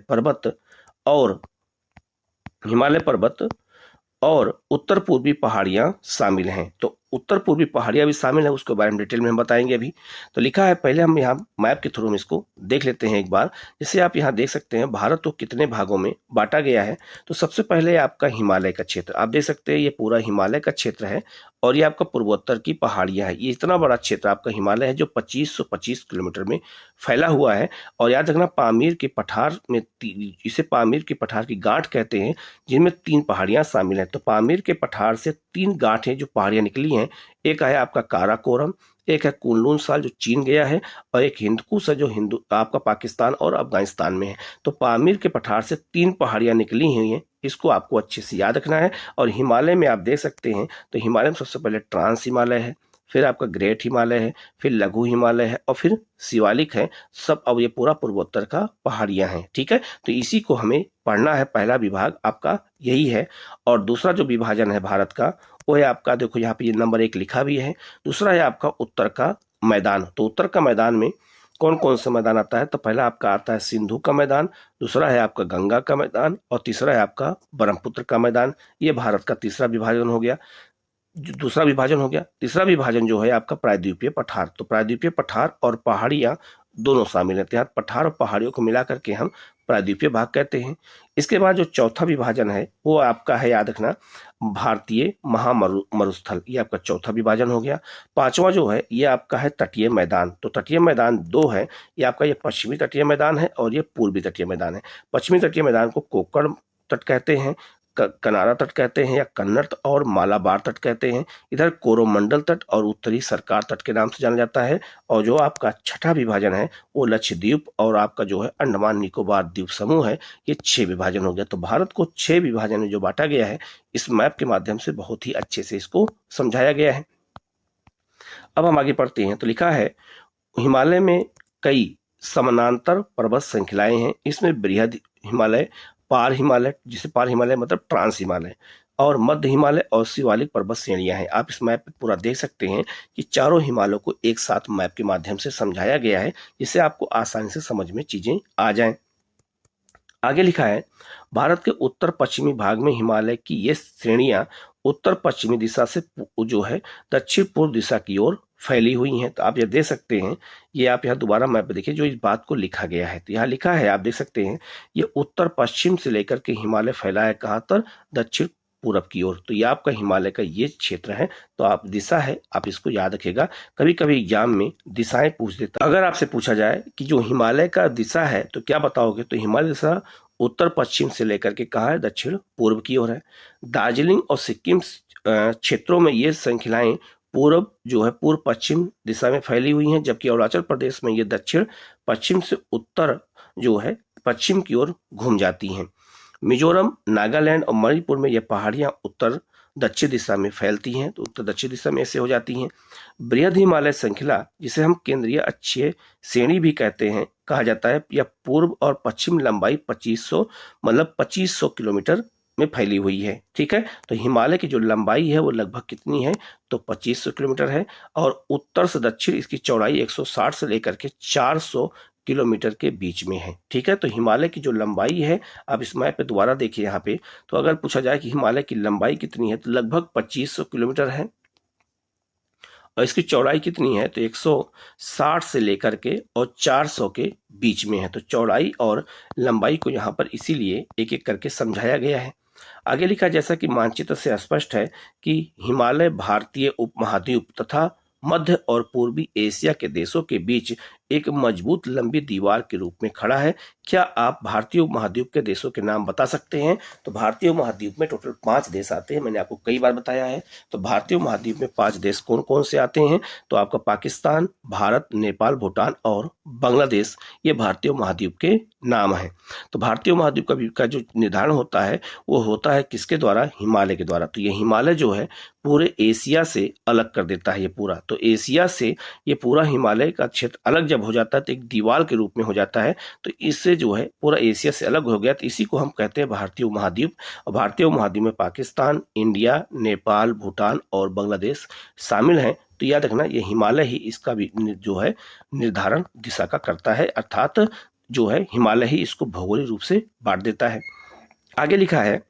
Speaker 2: पर्वत और उत्तर पूर्वी पहाड़ियां शामिल हैं। तो उत्तर पूर्वी पहाड़ियां भी शामिल हैं, उसके बारे में डिटेल में हम बताएंगे अभी। तो लिखा है, पहले हम यहाँ मैप के थ्रू में इसको देख लेते हैं एक बार। जैसे आप यहाँ देख सकते हैं भारत को कितने भागों में बांटा गया है। तो सबसे पहले आपका हिमालय का क्षेत्र आप देख सकते हैं, ये पूरा हिमालय का क्षेत्र है और ये आपका पूर्वोत्तर की पहाड़ियां है। ये इतना बड़ा क्षेत्र आपका हिमालय है जो 2525 किलोमीटर में फैला हुआ है। और याद रखना पामीर के पठार में, इसे पामीर के पठार की गांठ कहते हैं, जिनमें 3 पहाड़ियां शामिल हैं। तो पामीर के पठार से 3 गांठें जो पहाड़ियां निकली हैं, एक है आपका काराकोरम, एक है कुनलुन साल जो चीन गया है और एक हिंदकुश है जो आपका पाकिस्तान और अफगानिस्तान में है। तो पामीर के पठार से 3 पहाड़ियां निकली हुई हैं, इसको आपको अच्छे से याद रखना है। और हिमालय में आप देख सकते हैं, तो हिमालय में सबसे पहले ट्रांस हिमालय है, फिर आपका ग्रेट हिमालय है, फिर लघु हिमालय है और फिर शिवालिक है। सब अब ये पूरा पूर्वोत्तर का पहाड़ियां हैं। ठीक है। तो इसी को हमें पढ़ना है। पहला विभाग आपका यही है। और दूसरा जो विभाजन है भारत का वो है आपका, देखो यहाँ पे ये नंबर 1 लिखा भी है। दूसरा है आपका उत्तर का मैदान। तो उत्तर का मैदान में कौन कौन सा मैदान आता है? तो पहला आपका आता है सिंधु का मैदान, दूसरा है आपका गंगा का मैदान और तीसरा है आपका ब्रह्मपुत्र का मैदान। ये भारत का तीसरा विभाजन हो गया। दूसरा विभाजन हो गया। तीसरा विभाजन जो है आपका प्रायद्वीपीय पठार। तो प्रायद्वीपीय पठार और पहाड़ियां दोनों शामिल हैं। यहाँ पठार और पहाड़ियों को मिला करके हम प्रायद्वीपीय भाग कहते हैं। इसके बाद जो चौथा विभाजन है वो आपका है, याद रखना, भारतीय महामरुस्थल। ये आपका चौथा विभाजन हो गया। पांचवा जो है ये आपका है तटीय मैदान। तो तटीय मैदान 2 है, ये आपका ये पश्चिमी तटीय मैदान है और ये पूर्वी तटीय मैदान है। पश्चिमी तटीय मैदान को कोंकण तट कहते हैं कनारा तट कहते हैं या कन्नड़ और मालाबार तट कहते हैं। इधर कोरोमंडल तट और उत्तरी सरकार तट के नाम से जाना जाता है। और जो आपका छठा विभाजन है वो लक्षद्वीप और आपका जो है अंडमान निकोबार द्वीप समूह है, ये 6 विभाजन हो गया। तो भारत को 6 विभाजन में जो बांटा गया है, इस मैप के माध्यम से बहुत ही अच्छे से इसको समझाया गया है। अब हम आगे पढ़ते हैं। तो लिखा है हिमालय में कई समानांतर पर्वत श्रृंखलाएं हैं। इसमें बृहद हिमालय, पार हिमालय, जिसे पार हिमालय मतलब ट्रांस हिमालय, और मध्य हिमालय और शिवालिक पर्वत श्रेणियां हैं। आप इस मैप पे पूरा देख सकते हैं कि चारों हिमालयों को एक साथ मैप के माध्यम से समझाया गया है, जिससे आपको आसानी से समझ में चीजें आ जाएं। आगे लिखा है भारत के उत्तर पश्चिमी भाग में हिमालय की ये श्रेणियां उत्तर पश्चिमी दिशा से जो है दक्षिण पूर्व दिशा की ओर फैली हुई हैं। तो आप ये देख सकते हैं, ये आप यहाँ दोबारा मैप देखिए जो इस बात को लिखा गया है। तो यहाँ लिखा है, आप देख सकते हैं, ये उत्तर पश्चिम से लेकर के हिमालय फैला है कहाँ तक, दक्षिण पूरब की ओर। तो ये आपका हिमालय का ये क्षेत्र है। तो आप दिशा है, आप इसको याद रखिएगा। कभी कभी एग्जाम में दिशाएं पूछ देता। अगर आपसे पूछा जाए कि जो हिमालय का दिशा है तो क्या बताओगे, तो हिमालय दिशा उत्तर पश्चिम से लेकर के कहाँ है, दक्षिण पूर्व की ओर है। दार्जिलिंग और सिक्किम क्षेत्रों में ये श्रृंखलाएं पूर्व जो है पूर्व पश्चिम दिशा में फैली हुई हैं, जबकि अरुणाचल प्रदेश में ये दक्षिण पश्चिम से उत्तर जो है पश्चिम की ओर घूम जाती हैं। मिजोरम, नागालैंड और मणिपुर में ये पहाड़ियां उत्तर दक्षिण दिशा में फैलती हैं, तो उत्तर दक्षिण दिशा में ऐसे हो जाती हैं। बृहद हिमालय श्रृंखला, जिसे हम केंद्रीय अक्षीय श्रेणी भी कहते हैं, कहा जाता है, यह पूर्व और पश्चिम लंबाई 2500 किलोमीटर में फैली हुई है। ठीक है, तो हिमालय की जो लंबाई है वो लगभग कितनी है, तो 2500 किलोमीटर है। और उत्तर से दक्षिण इसकी चौड़ाई 160 से लेकर के 400 किलोमीटर के बीच में है। ठीक है, तो हिमालय की जो लंबाई है, आप इस मैप पे दोबारा देखिए यहाँ पे, तो अगर पूछा जाए कि हिमालय की लंबाई कितनी है, तो लगभग 2500 किलोमीटर है। और इसकी चौड़ाई कितनी है, तो 160 से लेकर के और 400 के बीच में है। तो चौड़ाई और लंबाई को यहाँ पर इसीलिए एक एक करके समझाया गया है। आगे लिखा, जैसा कि मानचित्र से स्पष्ट है कि हिमालय भारतीय उपमहाद्वीप तथा मध्य और पूर्वी एशिया के देशों के बीच एक मजबूत लंबी दीवार के रूप में खड़ा है। क्या आप भारतीय उपमहाद्वीप के देशों के नाम बता सकते हैं? तो भारतीय उपमहाद्वीप में टोटल 5 देश आते हैं, मैंने आपको कई बार बताया है। तो भारतीय उपमहाद्वीप में 5 देश कौन कौन से आते हैं, तो आपका पाकिस्तान, भारत, नेपाल, भूटान और बांग्लादेश, ये भारतीय उपमहाद्वीप के नाम है। तो भारतीय उपमहाद्वीप का जो निर्धारण होता है वो होता है किसके द्वारा, हिमालय के द्वारा। तो ये हिमालय जो है पूरे एशिया से अलग कर देता है ये पूरा। तो एशिया से ये पूरा हिमालय का क्षेत्र अलग जब हो जाता है तो एक दीवार के रूप में हो जाता है। तो इससे जो है पूरा एशिया से अलग हो गया, तो इसी को हम कहते हैं भारतीय उपमहाद्वीप। और भारतीय उपमहाद्वीप में पाकिस्तान, इंडिया, नेपाल, भूटान और बांग्लादेश शामिल हैं। तो याद रखना, ये हिमालय ही इसका भी जो है निर्धारण दिशा का करता है, अर्थात जो है हिमालय ही इसको भौगोलिक रूप से बांट देता है। आगे लिखा है,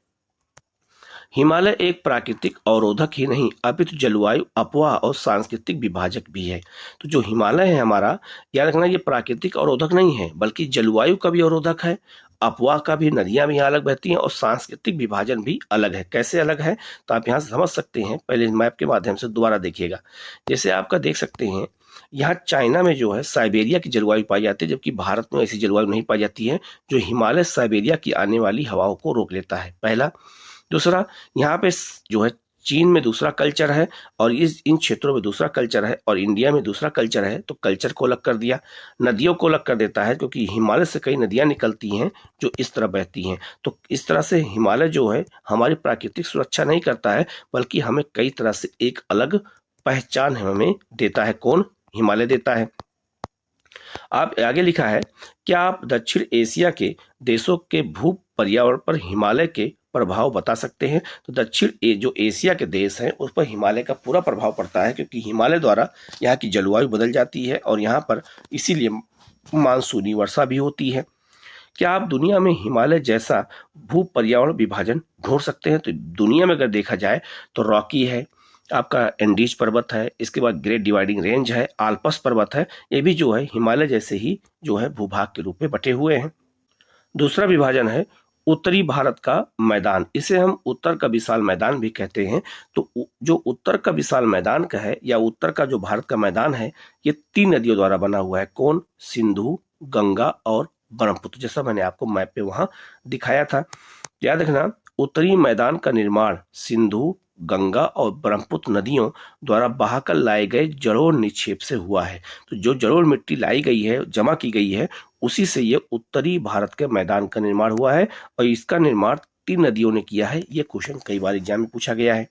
Speaker 2: हिमालय एक प्राकृतिक अवरोधक ही नहीं अपितु जलवायु, अपवाह और सांस्कृतिक विभाजक भी है। तो जो हिमालय है हमारा, याद रखना, ये प्राकृतिक अवरोधक नहीं है बल्कि जलवायु का भी अवरोधक है, अपवाह का भी, नदियां भी यहाँ अलग बहती हैं और सांस्कृतिक विभाजन भी अलग है। कैसे अलग है, तो आप यहाँ से समझ सकते हैं, पहले मैप के माध्यम से दोबारा देखिएगा। जैसे आपका देख सकते हैं, यहाँ चाइना में जो है साइबेरिया की जलवायु पाई जाती है, जबकि भारत में ऐसी जलवायु नहीं पाई जाती है। जो हिमालय साइबेरिया की आने वाली हवाओं को रोक लेता है, पहला। दूसरा, यहाँ पे जो है चीन में दूसरा कल्चर है और इन क्षेत्रों में दूसरा कल्चर है और इंडिया में दूसरा कल्चर है। तो कल्चर को अलग कर दिया, नदियों को अलग कर देता है, क्योंकि हिमालय से कई नदियां निकलती हैं जो इस तरह बहती हैं। तो इस तरह से हिमालय जो है हमारी प्राकृतिक सुरक्षा नहीं करता है, बल्कि हमें कई तरह से एक अलग पहचान हमें देता है। कौन? हिमालय देता है। आप आगे लिखा है, क्या आप दक्षिण एशिया के देशों के भू पर्यावरण पर हिमालय के प्रभाव बता सकते हैं? तो दक्षिण जो एशिया के देश हैं उस पर हिमालय का पूरा प्रभाव पड़ता है, क्योंकि हिमालय द्वारा यहाँ की जलवायु बदल जाती है और यहाँ पर इसीलिए मानसूनी वर्षा भी होती है। क्या आप दुनिया में हिमालय जैसा भू पर्यावरण विभाजन ढूंढ सकते हैं? तो दुनिया में अगर देखा जाए तो रॉकी है, आपका एंडीज पर्वत है, इसके बाद ग्रेट डिवाइडिंग रेंज है, आल्पस पर्वत है, ये भी जो है हिमालय जैसे ही जो है भूभाग के रूप में बटे हुए हैं। दूसरा विभाजन है उत्तरी भारत का मैदान, इसे हम उत्तर का विशाल मैदान भी कहते हैं। तो जो उत्तर का विशाल मैदान का है या उत्तर का जो भारत का मैदान है, ये 3 नदियों द्वारा बना हुआ है। कौन? सिंधु, गंगा और ब्रह्मपुत्र, जैसा मैंने आपको मैप पे वहां दिखाया था। याद रखना, उत्तरी मैदान का निर्माण सिंधु, गंगा और ब्रह्मपुत्र नदियों द्वारा बहाकर लाए गए जलोढ़ निक्षेप से हुआ है। तो जो जलोढ़ मिट्टी लाई गई है, जमा की गई है, उसी से ये उत्तरी भारत के मैदान का निर्माण हुआ है और इसका निर्माण 3 नदियों ने किया है। ये क्वेश्चन कई बार एग्जाम में पूछा गया है।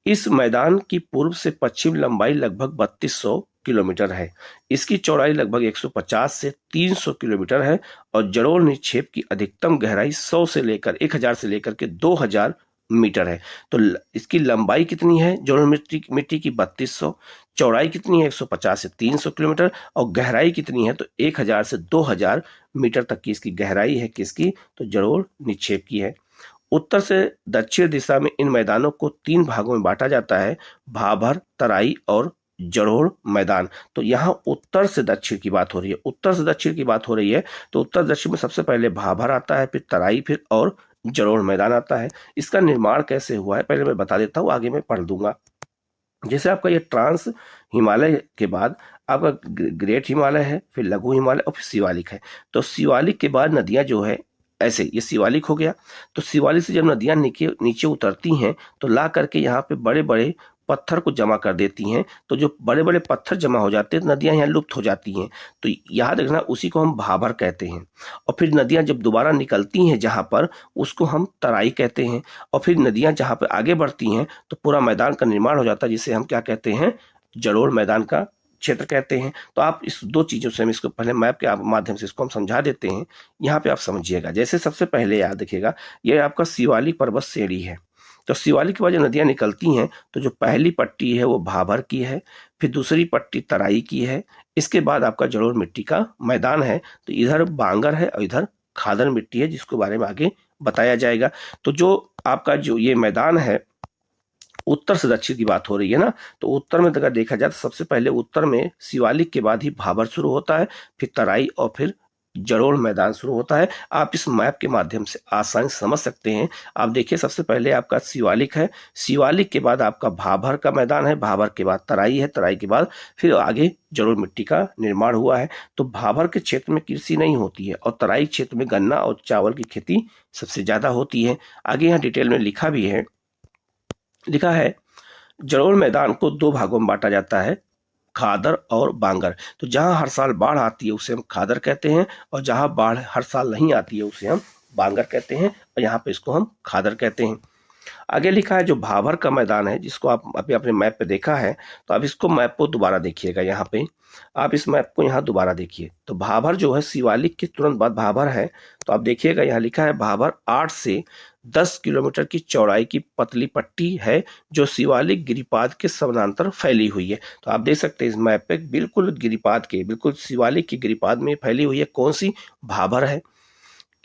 Speaker 2: इस मैदान की पूर्व से पश्चिम लंबाई लगभग 3200 किलोमीटर है। इसकी चौड़ाई लगभग 150 से 300 किलोमीटर है और जलोढ़ निक्षेप की अधिकतम गहराई 1000 से लेकर के 2000 मीटर है। तो इसकी लंबाई कितनी है जलोढ़ मिट्टी की 3200, चौड़ाई कितनी है 150 से 300 किलोमीटर और गहराई कितनी है तो 1000 से 2000 मीटर तक की इसकी गहराई है। किसकी? तो जलोढ़ निक्षेप की है। उत्तर से दक्षिण दिशा में इन मैदानों को 3 भागों में बांटा जाता है, भाभर, तराई और जलोढ़ मैदान। तो यहाँ उत्तर से दक्षिण की बात हो रही है, उत्तर से दक्षिण की बात हो रही है। तो उत्तर दक्षिण में सबसे पहले भाभर आता है, फिर तराई, फिर और जलोढ़ मैदान आता है। इसका निर्माण कैसे हुआ है पहले मैं बता देता हूँ, आगे मैं पढ़ दूंगा। जैसे आपका ये ट्रांस हिमालय के बाद आपका ग्रेट हिमालय है, फिर लघु हिमालय और फिर शिवालिक है। तो शिवालिक के बाद नदियां जो है ऐसे, ये शिवालिक हो गया। तो शिवालिक से जब नदियां नीचे उतरती हैं तो ला करके यहाँ पे बड़े बड़े पत्थर को जमा कर देती हैं। तो जो बड़े बड़े पत्थर जमा हो जाते हैं नदियां यहाँ लुप्त हो जाती हैं। तो याद रखना उसी को हम भाभर कहते हैं। और फिर नदियां जब दोबारा निकलती हैं जहाँ पर, उसको हम तराई कहते हैं। और फिर नदियां जहाँ पर आगे बढ़ती हैं तो पूरा मैदान का निर्माण हो जाता है, जिसे हम क्या कहते हैं? जलोढ़ मैदान का क्षेत्र कहते हैं। तो आप इस 2 चीजों से हम इसको पहले मैप के माध्यम से इसको हम समझा देते हैं। यहाँ पे आप समझिएगा। जैसे सबसे पहले याद रखिएगा, ये आपका शिवालिक पर्वत श्रेणी है। तो शिवालिक के बाद जो नदियां निकलती हैं तो जो पहली पट्टी है वो भाभर की है, फिर दूसरी पट्टी तराई की है, इसके बाद आपका जलोढ़ मिट्टी का मैदान है। तो इधर बांगर है और इधर खादर मिट्टी है, जिसके बारे में आगे बताया जाएगा। तो जो आपका जो ये मैदान है, उत्तर से दक्षिण की बात हो रही है ना, तो उत्तर में अगर देखा जाए तो सबसे पहले उत्तर में शिवालिक के बाद ही भाभर शुरू होता है, फिर तराई और फिर जलोढ़ मैदान शुरू होता है। आप इस मैप के माध्यम से आसानी से समझ सकते हैं। आप देखिए सबसे पहले आपका शिवालिक है, शिवालिक के बाद आपका भाभर का मैदान है, भाभर के बाद तराई है, तराई के बाद फिर आगे जलोढ़ मिट्टी का निर्माण हुआ है। तो भाभर के क्षेत्र में कृषि नहीं होती है और तराई क्षेत्र में गन्ना और चावल की खेती सबसे ज्यादा होती है। आगे यहाँ डिटेल में लिखा है जलोढ़ मैदान को 2 भागों में बांटा जाता है, खादर और बांगर। तो जहां हर साल बाढ़ आती है उसे हम खादर कहते हैं और जहां बाढ़ हर साल नहीं आती है उसे हम बांगर कहते हैं और यहाँ पे इसको हम खादर कहते हैं। आगे लिखा है जो भाभर का मैदान है, जिसको आप अभी अपने मैप पे देखा है, तो आप इसको मैप को दोबारा देखिएगा। यहाँ पे आप इस मैप को यहाँ दोबारा देखिए। तो भाभर जो है शिवालिक के तुरंत बाद भाभर है। तो आप देखिएगा यहाँ लिखा है भाभर 8 से 10 किलोमीटर की चौड़ाई की पतली पट्टी है जो शिवालिक गिरिपाद के समानांतर फैली हुई है। तो आप देख सकते हैं इस मैप पे बिल्कुल शिवालिक की गिरिपाद में फैली हुई है। कौन सी? भाभर है।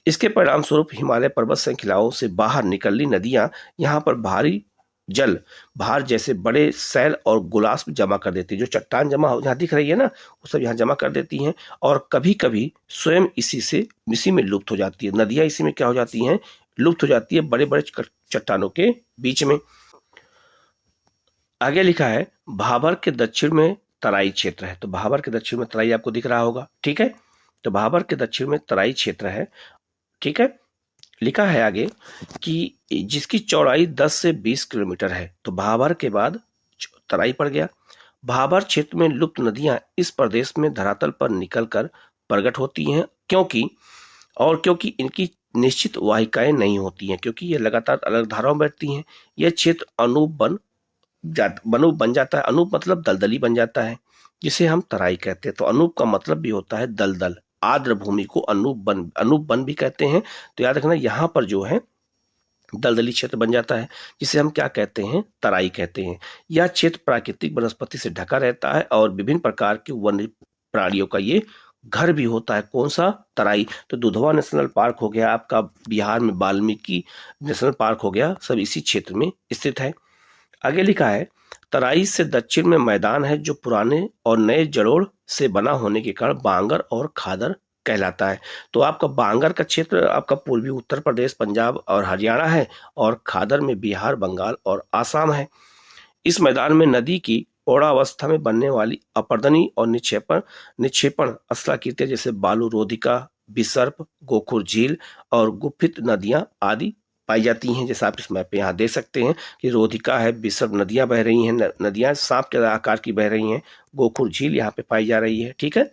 Speaker 2: इसके परिणाम स्वरूप हिमालय पर्वत श्रृंखलाओं से बाहर निकली नदियां यहाँ पर भारी जल भार जैसे बड़े सैल और गुलाश्म जमा कर देती है। जो चट्टान जमा यहाँ दिख रही है ना, वो सब यहाँ जमा कर देती हैं और कभी कभी स्वयं इसी में लुप्त हो जाती है। नदियां इसी में क्या हो जाती हैं? लुप्त हो जाती है बड़े बड़े चट्टानों के बीच में। आगे लिखा है भाभर के दक्षिण में तराई क्षेत्र है। तो भाभर के दक्षिण में तराई आपको दिख रहा होगा, ठीक है। तो भाभर के दक्षिण में तराई क्षेत्र है, ठीक है। लिखा है आगे कि जिसकी चौड़ाई 10 से 20 किलोमीटर है। तो भाभर के बाद तराई पड़ गया। भाभर क्षेत्र में लुप्त नदियां इस प्रदेश में धरातल पर निकलकर प्रकट होती हैं क्योंकि इनकी निश्चित वाहिकाएं नहीं होती हैं, क्योंकि ये लगातार अलग धाराओं में बैठती हैं। यह क्षेत्र अनूप बन जाता है। अनूप मतलब दलदली बन जाता है, जिसे हम तराई कहते हैं। तो अनूप का मतलब भी होता है दलदल। आर्द्र भूमि को अनूप वन भी कहते हैं। तो याद रखना यहाँ पर जो है दलदली क्षेत्र बन जाता है, जिसे हम क्या कहते हैं? तराई कहते हैं। यह क्षेत्र प्राकृतिक वनस्पति से ढका रहता है और विभिन्न प्रकार के वन्य प्राणियों का ये घर भी होता है। कौन सा? तराई। तो दुधवा नेशनल पार्क हो गया आपका, बिहार में वाल्मीकि नेशनल पार्क हो गया, सब इसी क्षेत्र में स्थित है। आगे लिखा है तराई से दक्षिण में मैदान है जो पुराने और नए जलोढ़ से बना होने के कारण बांगर और खादर कहलाता है। तो आपका बांगर का क्षेत्र आपका पूर्वी उत्तर प्रदेश, पंजाब और हरियाणा है और खादर में बिहार, बंगाल और आसाम है। इस मैदान में नदी की पौड़ावस्था में बनने वाली अपर्दनी और निक्षेपण स्थलाकृतियां जैसे बालू रोधिका, बिसर्प, गोखुर झील और गुफित नदियां आदि पाई जाती हैं। जैसे आप इस मैप पे यहाँ देख सकते हैं कि रोधिका है, बिसर्ब नदियां बह रही हैं, नदियां सांप के आकार की बह रही हैं, गोखुर झील यहाँ पे पाई जा रही है। ठीक है,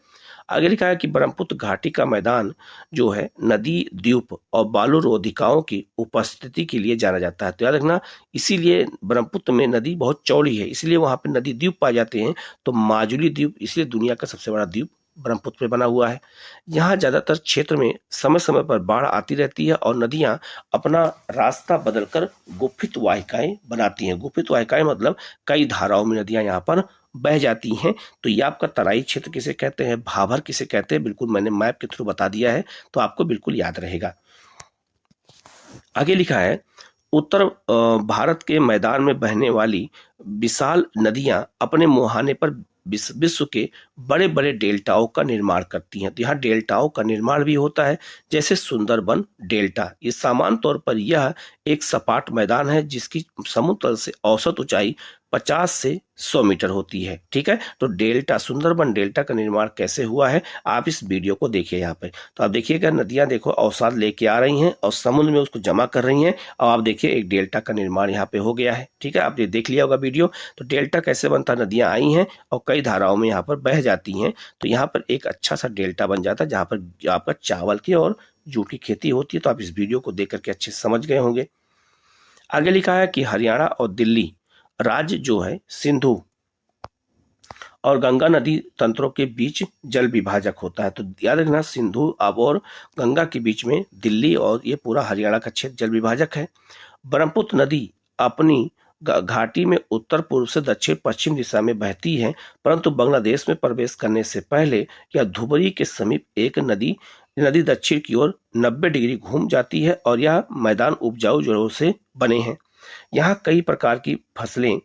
Speaker 2: आगे लिखा है कि ब्रह्मपुत्र घाटी का मैदान जो है नदी द्वीप और बालू रोधिकाओं की उपस्थिति के लिए जाना जाता है। तो याद रखना, इसीलिए ब्रह्मपुत्र में नदी बहुत चौड़ी है, इसलिए वहां पे नदी द्वीप पाए जाते हैं। तो माजुली द्वीप इसलिए दुनिया का सबसे बड़ा द्वीप ब्रह्मपुत्र पे बना हुआ है। यहाँ ज्यादातर क्षेत्र में समय समय पर बाढ़ आती रहती है और नदियां अपना रास्ता बदलकर गुफित वाहिकाएं बनाती हैं। गुफित वाहिकाएं मतलब कई धाराओं में नदियां यहाँ पर बह जाती हैं। तो ये आपका तराई क्षेत्र किसे कहते हैं, भाभर किसे कहते हैं, बिल्कुल मैंने मैप के थ्रू बता दिया है, तो आपको बिल्कुल याद रहेगा। आगे लिखा है, उत्तर भारत के मैदान में बहने वाली विशाल नदियां अपने मुहाने पर विश्व के बड़े बड़े डेल्टाओं का निर्माण करती हैं। तो यहाँ डेल्टाओं का निर्माण भी होता है, जैसे सुंदरबन डेल्टा। ये सामान्य तौर पर यह एक सपाट मैदान है जिसकी समुद्र तल से औसत ऊंचाई 50 से 100 मीटर होती है। ठीक है, तो डेल्टा, सुंदरबन डेल्टा का निर्माण कैसे हुआ है आप इस वीडियो को देखिए। यहाँ पे तो आप देखिएगा, नदियां देखो अवसाद लेके आ रही हैं और समुद्र में उसको जमा कर रही हैं, और आप देखिए एक डेल्टा का निर्माण यहाँ पे हो गया है। ठीक है, आपने देख लिया होगा वीडियो। तो डेल्टा कैसे बनता है, नदियां आई हैं और कई धाराओं में यहाँ पर बह जाती हैं, तो यहाँ पर एक अच्छा सा डेल्टा बन जाता है जहाँ पर आपका चावल की और जूट की खेती होती है। तो आप इस वीडियो को देख करके अच्छे से समझ गए होंगे। आगे लिखा है कि हरियाणा और दिल्ली राज्य जो है सिंधु और गंगा नदी तंत्रों के बीच जल विभाजक होता है। तो याद रखना, सिंधु अब और गंगा के बीच में दिल्ली और ये पूरा हरियाणा का क्षेत्र जल विभाजक है। ब्रह्मपुत्र नदी अपनी घाटी में उत्तर पूर्व से दक्षिण पश्चिम दिशा में बहती है, परंतु बांग्लादेश में प्रवेश करने से पहले यह धुबरी के समीप एक नदी दक्षिण की ओर 90 डिग्री घूम जाती है और यह मैदान उपजाऊ जड़ों से बने हैं। यहाँ कई प्रकार की फसलें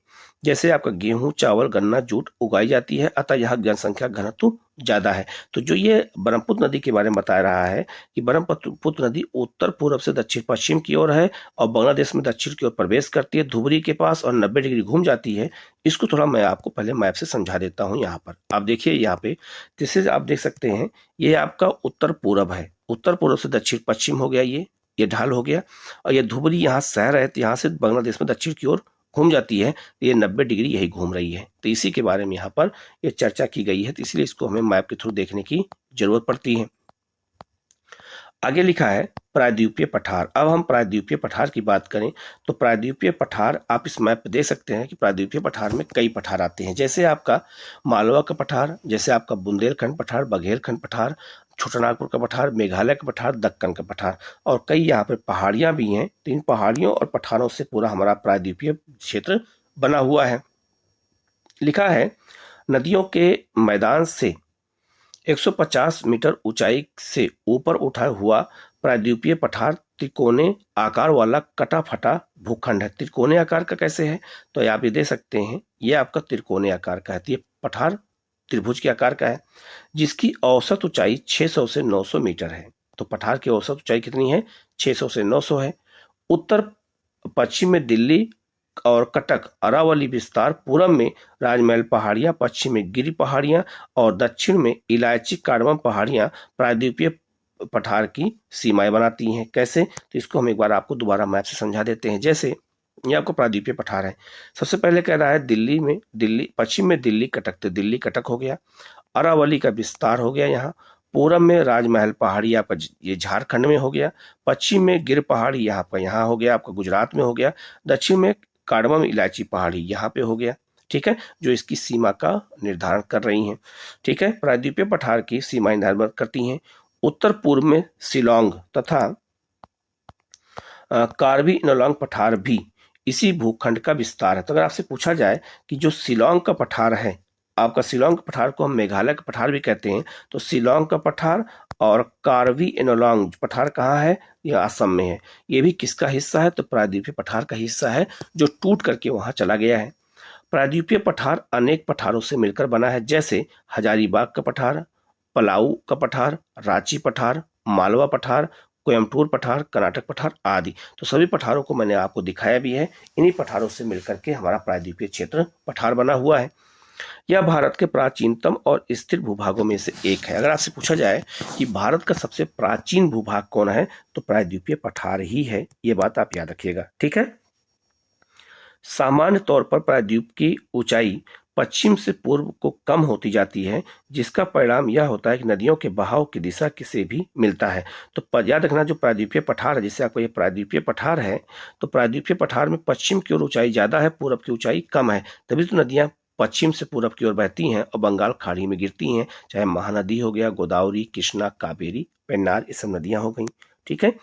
Speaker 2: जैसे आपका गेहूं, चावल, गन्ना, जूट उगाई जाती है, अतः यहाँ जनसंख्या घनत्व ज्यादा है। तो जो ये ब्रह्मपुत्र नदी के बारे में बता रहा है कि ब्रह्मपुत्र नदी उत्तर पूर्व से दक्षिण पश्चिम की ओर है और बांग्लादेश में दक्षिण की ओर प्रवेश करती है धुबरी के पास और 90 डिग्री घूम जाती है। इसको थोड़ा मैं आपको पहले मैप से समझा देता हूँ। यहाँ पर आप देखिए, यहाँ पे जैसे आप देख सकते हैं, ये आपका उत्तर पूर्व है, उत्तर पूर्व से दक्षिण पश्चिम हो गया, ये ढाल हो गया, और ये धुबरी यहाँ शहर है, तो यहाँ से बांग्लादेश में दक्षिण की ओर घूम जाती है, तो ये 90 डिग्री यही घूम रही है। तो इसी के बारे में यहाँ पर ये चर्चा की गई है, तो इसलिए इसको हमें मैप के थ्रू देखने की जरूरत पड़ती है। आगे लिखा है प्रायद्वीपीय पठार। अब हम प्रायद्वीपीय पठार की बात करें तो प्रायद्वीपीय पठार आप इस मैप पे देख सकते हैं कि प्रायद्वीपीय पठार में कई पठार आते हैं, जैसे आपका मालवा का पठार, जैसे आपका बुंदेलखंड पठार, बघेलखंड पठार, छोटानागपुर का पठार, मेघालय का पठार, दक्कन का पठार, और कई यहाँ पे पहाड़ियां भी हैं। तो इन पहाड़ियों और पठारों से पूरा हमारा प्रायद्वीपीय क्षेत्र बना हुआ है। लिखा है, नदियों के मैदान से 150 मीटर ऊंचाई से ऊपर उठा हुआ प्रायद्वीपीय पठार त्रिकोणे आकार वाला कटा फटा भूखंड है। त्रिकोणे आकार का कैसे है, तो आप ये देख सकते हैं, ये आपका त्रिकोणे आकार का है। तो ये पठार त्रिभुज के आकार का है, जिसकी औसत ऊंचाई 600 से 900 मीटर है। तो पठार की औसत ऊंचाई कितनी है, 600 से 900 है। उत्तर पश्चिम में दिल्ली और कटक अरावली विस्तार, पूरब में राजमहल पहाड़ियां, पश्चिम में गिरी पहाड़ियां और दक्षिण में इलायची कार्डमम पहाड़ियां प्रायद्वीपीय पठार की सीमाएं बनाती हैं। कैसे, तो इसको हम एक बार आपको दोबारा मैप से समझा देते हैं। जैसे ये आपको प्रायद्वीपीय पठार है, सबसे पहले कह रहा है दिल्ली पश्चिम में दिल्ली कटक, तो दिल्ली कटक हो गया, अरावली का विस्तार हो गया, यहाँ पूरब में राजमहल पहाड़ी आपका ये झारखंड में हो गया, पश्चिम में गिर पहाड़ी यहाँ हो गया, आपका गुजरात में हो गया, दक्षिण में कार्डमम इलायची पहाड़ी यहाँ पे हो गया। ठीक है, जो इसकी सीमा का निर्धारण कर रही हैं। ठीक है, प्रायद्वीपीय पठार की सीमाएं निर्धारित करती हैं। उत्तर पूर्व में शिलोंग तथा कार्बी एनालॉन्ग पठार भी इसी भूखंड का विस्तार है। तो अगर आपसे पूछा जाए कि जो शिलोंग का पठार है, आपका शिलोंग का पठार को हम मेघालय का पठार भी कहते हैं, तो शिलोंग का पठार और कार्बी एनालॉन्ग पठार कहाँ है, यह असम में है। ये भी किसका हिस्सा है, तो प्रायद्वीपीय पठार का हिस्सा है, जो टूट करके वहां चला गया है। प्रायद्वीपीय पठार अनेक पठारों से मिलकर बना है, जैसे हजारीबाग का पठार, पलाऊ का पठार, रांची पठार, मालवा पठार, कोयम्बटूर पठार, कर्नाटक पठार आदि। तो सभी पठारों को मैंने आपको दिखाया भी है। इन्हीं पठारों से मिलकर के हमारा प्रायद्वीपीय क्षेत्र पठार बना हुआ है। यह भारत के प्राचीनतम और स्थिर भूभागों में से एक है। अगर आपसे पूछा जाए कि भारत का सबसे प्राचीन भूभाग कौन है, तो प्रायद्वीपीय पठार ही है। ये बात आप याद रखिएगा, ठीक है। सामान्य तौर पर प्रायद्वीप की ऊंचाई पश्चिम से पूर्व को कम होती जाती है, जिसका परिणाम यह होता है कि नदियों के बहाव की दिशा से भी मिलता है। तो याद रखना, जो प्रायद्वीपीय पठार है, जिससे आपको ये प्रायद्वीपीय पठार है, तो प्रायद्वीपीय पठार में पश्चिम की ओर ऊंचाई ज्यादा है, पूरब की ऊंचाई कम है। तभी तो नदियां पश्चिम से पूरब की ओर बहती हैं और बंगाल खाड़ी में गिरती हैं। चाहे महानदी हो गया, गोदावरी, कृष्णा, कावेरी, पेन्नार, ये सब नदियां हो गई, ठीक है।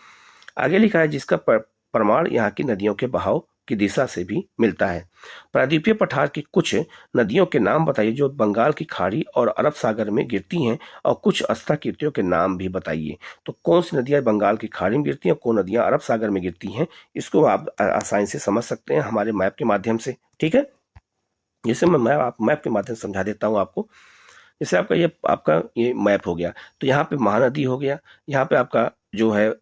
Speaker 2: आगे लिखा है, जिसका प्रमाण यहाँ की नदियों के बहाव की दिशा से भी मिलता है। प्रायद्वीपीय पठार की कुछ नदियों के नाम बताइए जो बंगाल की खाड़ी और अरब सागर में गिरती हैं, और कुछ अस्ताकृतियों के नाम भी बताइए। तो कौन सी नदियां बंगाल की खाड़ी में गिरती हैं, कौन नदियां अरब सागर में गिरती हैं, इसको आप आसानी से समझ सकते हैं हमारे मैप के माध्यम से, ठीक है। जैसे मैं मैप के माध्यम से समझा देता हूँ आपको। जैसे आपका ये मैप हो गया, तो यहाँ पे महानदी हो गया, यहाँ पे आपका जो है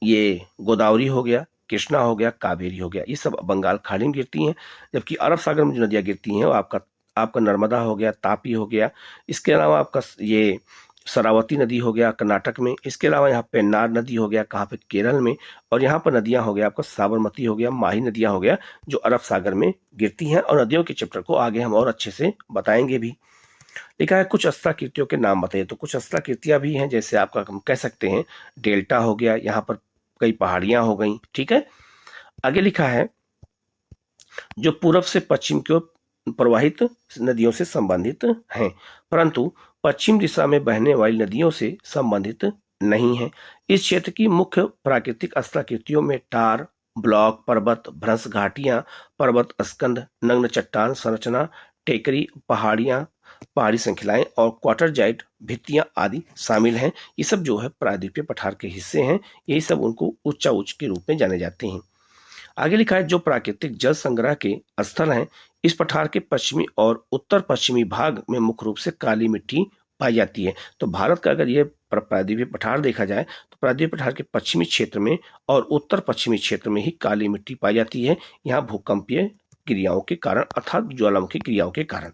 Speaker 2: ये गोदावरी हो गया, कृष्णा हो गया, कावेरी हो गया, ये सब बंगाल खाड़ी में गिरती हैं। जबकि अरब सागर में जो नदियां गिरती हैं वो आपका नर्मदा हो गया, तापी हो गया। इसके अलावा आपका ये शरावती नदी हो गया कर्नाटक में। इसके अलावा यहाँ पेन्नार नदी हो गया, कहाँ पे, केरल में। और यहाँ पर नदियां हो गया आपका साबरमती हो गया, माही नदियां हो गया, जो अरब सागर में गिरती हैं। और नदियों के चैप्टर को आगे हम और अच्छे से बताएंगे भी। लिखा है, कुछ अस्ताकृतियों के नाम बताइए। तो कुछ अस्ताकृतियां भी हैं, जैसे आपका हम कह सकते हैं डेल्टा हो गया, यहाँ पर कई पहाड़ियां हो गई, ठीक है। आगे लिखा है, जो पूरब से पश्चिम की ओर प्रवाहित नदियों से संबंधित हैं, परंतु पश्चिम दिशा में बहने वाली नदियों से संबंधित नहीं है। इस क्षेत्र की मुख्य प्राकृतिक अस्ताकृतियों में टार, ब्लॉक, पर्वत, भ्रंश घाटियां, पर्वत स्कंध, नग्न चट्टान संरचना, टेकरी, पहाड़ी श्रृंखलाएं और क्वार्टरजाइट भित्तियां आदि शामिल हैं। ये सब जो है प्रायद्वीपीय पठार के हिस्से हैं। यही सब उनको उच्चा उच्च के रूप में जाने जाते हैं। आगे लिखा है, जो प्राकृतिक जल संग्रह के स्थल हैं, इस पठार के पश्चिमी और उत्तर पश्चिमी भाग में मुख्य रूप से काली मिट्टी पाई जाती है। तो भारत का अगर ये प्रायद्वीपीय पठार देखा जाए, तो प्रायद्वीपीय पठार के पश्चिमी क्षेत्र में और उत्तर पश्चिमी क्षेत्र में ही काली मिट्टी पाई जाती है, यहाँ भूकंपीय क्रियाओं के कारण अर्थात ज्वालामुखी क्रियाओं के कारण।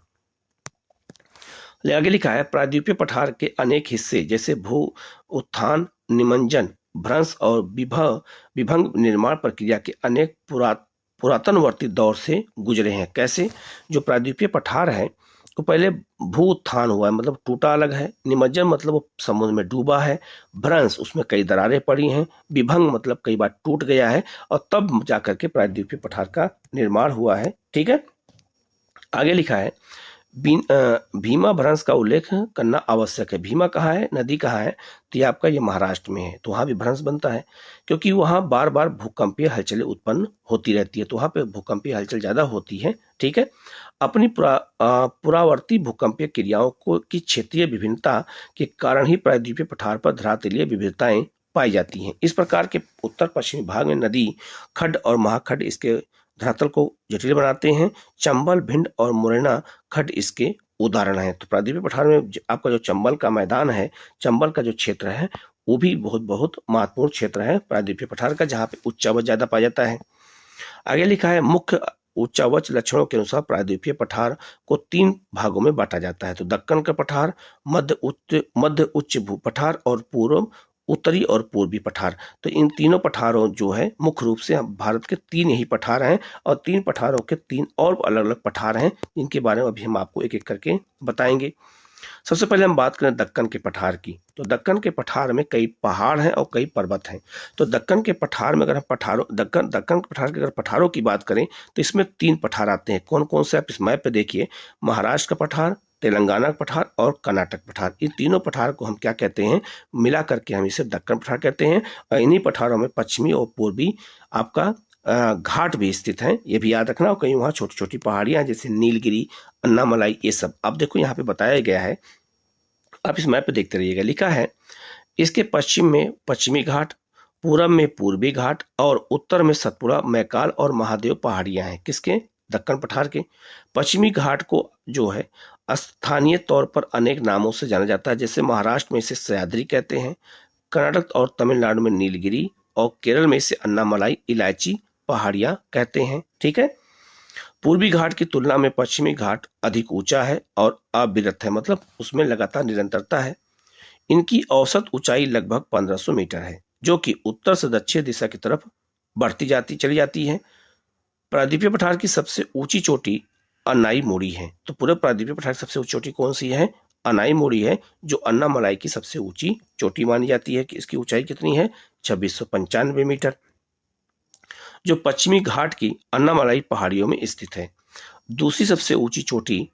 Speaker 2: आगे लिखा है, प्रायद्वीपीय पठार के अनेक हिस्से जैसे भू उत्थान, निमज्जन, भ्रंश और विभंग निर्माण प्रक्रिया के अनेक पुरातनवर्ती दौर से गुजरे हैं। कैसे? जो प्रायद्वीपीय पठार है तो पहले भू उत्थान हुआ है, मतलब टूटा अलग है। निमज्जन मतलब वो समुद्र में डूबा है। भ्रंश, उसमें कई दरारें पड़ी हैं। विभंग मतलब कई बार टूट गया है, और तब जाकर के प्रायद्वीपीय पठार का निर्माण हुआ है, ठीक है। आगे लिखा है, भीमा भ्रंश का उल्लेख करना आवश्यक है। भीमा कहाँ है, नदी कहाँ है? तो ये आपका ये महाराष्ट्र में है, तो वहाँ भी भ्रंश बनता है, क्योंकि वहाँ बार बार भूकंपीय हलचलें उत्पन्न होती रहती है, तो वहाँ पे भूकंपीय हलचल ज्यादा होती है, ठीक है। अपनी पुरावर्ती भूकंपीय क्रियाओं की क्षेत्रीय विभिन्नता के कारण ही प्रायद्वीपीय पठार पर धरातलीय विविधताएं पाई जाती हैं। इस प्रकार के उत्तर पश्चिमी भाग में नदी खड्ड और महाखड्ड इसके धरातल को जटिल बनाते हैं। चंबल, भिंड और मुरैना खड्ड इसके उदाहरण हैं। तो प्रायद्वीपीय पठार में आपका जो चंबल का मैदान है, चंबल का जो क्षेत्र है, वो भी बहुत बहुत महत्वपूर्ण क्षेत्र है प्रायद्वीपीय पठार का, जहाँ पे उच्चावच ज्यादा पाया जाता है। आगे लिखा है, मुख्य उच्चावच लक्षणों के अनुसार प्रायद्वीपीय पठार को 3 भागों में बांटा जाता है। तो दक्कन का पठार, मध्य उच्च भू पठार और पूर्व उत्तरी और पूर्वी पठार। तो इन तीनों पठारों जो है मुख्य रूप से भारत के 3 ही पठार हैं, और 3 पठारों के 3 और अलग अलग पठार हैं, जिनके बारे में अभी हम आपको एक एक करके बताएंगे। सबसे पहले हम बात करें दक्कन के पठार की। तो दक्कन के पठार में कई पहाड़ हैं और कई पर्वत हैं। तो दक्कन के पठार में अगर हम दक्कन के पठार के अगर पठारों की बात करें, तो इसमें 3 पठार आते हैं। कौन कौन से आप इस मैप पे देखिए, महाराष्ट्र का पठार, तेलंगाना का पठार और कर्नाटक पठार। इन तीनों पठार को हम क्या कहते हैं, मिला करके हम इसे दक्कन पठार कहते हैं। और इन्हीं पठारों में पश्चिमी और पूर्वी आपका घाट भी स्थित हैं, ये भी याद रखना। और कहीं वहाँ छोटी छोटी पहाड़ियां जैसे नीलगिरी, अन्नामलाई, ये सब। अब देखो यहाँ पे बताया गया है, आप इस मैप पे देखते रहिएगा। लिखा है, इसके पश्चिम में पश्चिमी घाट, पूरब में पूर्वी घाट और उत्तर में सतपुड़ा, मैकाल और महादेव पहाड़ियां हैं। किसके? दक्कन पठार के। पश्चिमी घाट को जो है स्थानीय तौर पर अनेक नामों से जाना जाता है, जैसे महाराष्ट्र में इसे सह्याद्री कहते हैं, कर्नाटक और तमिलनाडु में नीलगिरी, और केरल में इसे अन्नामलाई, इलायची पहाड़ियां कहते हैं, ठीक है। पूर्वी घाट की तुलना में पश्चिमी घाट अधिक ऊंचा है और अविरत है, मतलब उसमें लगातार निरंतरता है। इनकी औसत ऊंचाई लगभग 1500 मीटर है, जो कि उत्तर से दक्षिण दिशा की तरफ बढ़ती जाती चली जाती है। प्रायद्वीपीय पठार की सबसे ऊंची चोटी अनाई मोड़ी है। तो पूरे प्रायद्वीपीय पठार की सबसे ऊंची चोटी कौन सी है? अनाई मोड़ी है, जो अन्नामलाई की सबसे ऊंची चोटी मानी जाती है। कि इसकी ऊंचाई कितनी है? 2695 मीटर, जो पश्चिमी घाट की अन्नामलाई पहाड़ियों में स्थित है। दूसरी सबसे ऊंची चोटी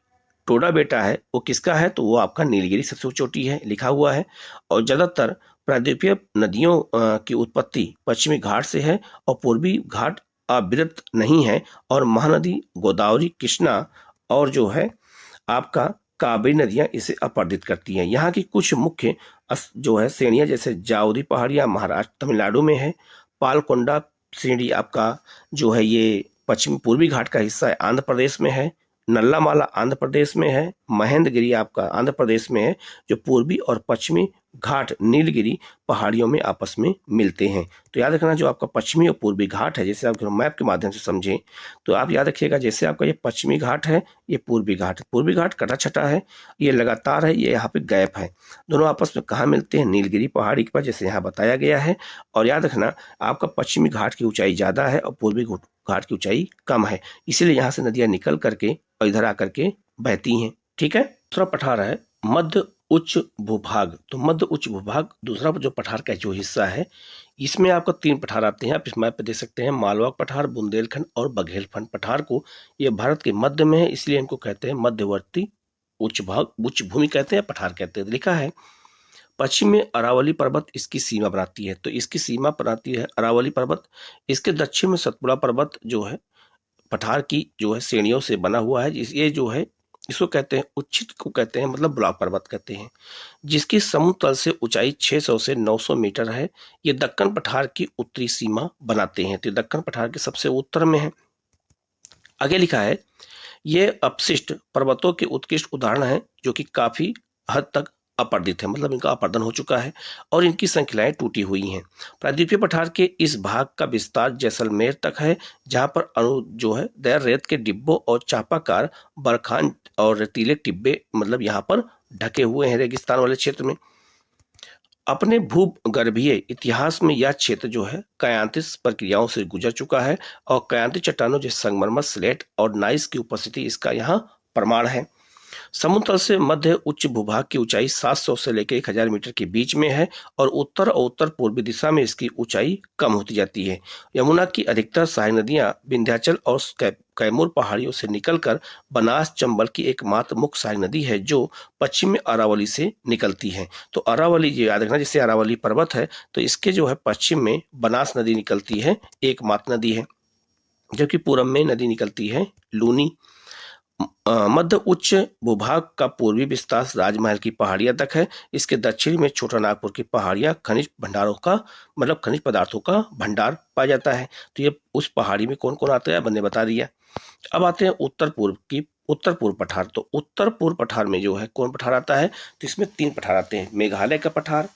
Speaker 2: टोडा बेटा है, वो किसका है? तो वो आपका नीलगिरी सबसे ऊंची चोटी है, लिखा हुआ है। और ज्यादातर प्रायद्वीपीय नदियों की उत्पत्ति पश्चिमी घाट से है और पूर्वी घाट अविरत नहीं है। और महानदी गोदावरी, कृष्णा और जो है आपका कावेरी नदियां इसे अपरदित करती हैं। यहाँ की कुछ मुख्य जो है श्रेणियां, जैसे जाउरी पहाड़ियां महाराष्ट्र तमिलनाडु में है, पालकोंडा श्रेणी आपका जो है ये पश्चिमी पूर्वी घाट का हिस्सा है, आंध्र प्रदेश में है। नल्लामाला आंध्र प्रदेश में है। महेंद्रगिरी आपका आंध्र प्रदेश में है, जो पूर्वी और पश्चिमी घाट नीलगिरी पहाड़ियों में आपस में मिलते हैं। तो याद रखना, जो आपका पश्चिमी और पूर्वी घाट है, जैसे आप मैप के माध्यम से समझें तो आप याद रखिएगा, जैसे आपका ये पश्चिमी घाट है, ये पूर्वी घाट है। पूर्वी घाट कटा छटा है, ये लगातार है, ये यहाँ पे गैप है। दोनों आपस में कहाँ मिलते हैं? नीलगिरी पहाड़ी के पास, जैसे यहाँ बताया गया है। और याद रखना, आपका पश्चिमी घाट की ऊंचाई ज्यादा है और पूर्वी घाट की ऊंचाई कम है, इसीलिए यहाँ से नदियां निकल करके और इधर आकर के बहती हैं। ठीक है। दूसरा पठार है मध्य उच्च भूभाग। तो मध्य उच्च भूभाग दूसरा जो पठार का जो हिस्सा है, इसमें आपको 3 पठार आते हैं। आप इस मैप पे देख सकते हैं, मालवा पठार, बुंदेलखंड और बघेलखंड पठार को। ये भारत के मध्य में है, इसलिए इनको कहते हैं मध्यवर्ती उच्च भाग, उच्च भूमि कहते हैं, पठार कहते हैं। लिखा है पश्चिम में अरावली पर्वत इसकी सीमा बनाती है। तो इसकी सीमा बनाती है अरावली पर्वत। इसके दक्षिण में सतपुड़ा पर्वत जो है पठार की जो है श्रेणियों से बना हुआ है। ये जो है इसको कहते हैं उच्चित को कहते हैं, मतलब ब्लॉक पर्वत कहते हैं, जिसकी समुद्र तल से ऊंचाई 600 से 900 मीटर है। ये दक्कन पठार की उत्तरी सीमा बनाते हैं। तो ये दक्कन पठार के सबसे उत्तर में है। आगे लिखा है ये अपशिष्ट पर्वतों के उत्कृष्ट उदाहरण हैं, जो कि काफी हद तक अपर्दित है, मतलब इनका अपर्दन हो चुका है और इनकी श्रृंखलाएं टूटी हुई हैं। प्रायद्वीपीय पठार के इस भाग का विस्तार जैसलमेर तक है, जहां पर अणु जो है दैर रेत के डिब्बों और चापाकार बरखान और रेतीले टिब्बे, मतलब यहाँ पर ढके हुए हैं रेगिस्तान वाले क्षेत्र में। अपने भूगर्भीय इतिहास में यह क्षेत्र जो है कायांतिक प्रक्रियाओं से गुजर चुका है और कायांतिक चट्टानों जैसे संगमरमर, स्लेट और नाइस की उपस्थिति इसका यहाँ प्रमाण है। समुद्र तल से मध्य उच्च भूभाग की ऊंचाई 700 से लेकर 1000 मीटर के बीच में है और उत्तर पूर्वी दिशा में इसकी ऊंचाई कम होती जाती है। यमुना की अधिकतर सहायक नदियां विंध्याचल और कैमूर पहाड़ियों से निकलकर बनास चंबल की एकमात्र मुख्य सहायक नदी है, जो पश्चिम में अरावली से निकलती है। तो अरावली ये याद रखना, जैसे अरावली पर्वत है तो इसके जो है पश्चिम में बनास नदी निकलती है, एकमात्र नदी है, जबकि पूरब में नदी निकलती है लूनी। मध्य उच्च भूभाग का पूर्वी विस्तार राजमहल की पहाड़ियां तक है। इसके दक्षिण में छोटा नागपुर की पहाड़ियां खनिज भंडारों का, मतलब खनिज पदार्थों का भंडार पाया जाता है। तो ये उस पहाड़ी में कौन कौन आता है मैंने बता दिया। अब आते हैं उत्तर पूर्व पठार। तो उत्तर पूर्व पठार में जो है कौन पठार आता है? तो इसमें 3 पठार आते हैं। मेघालय का पठार,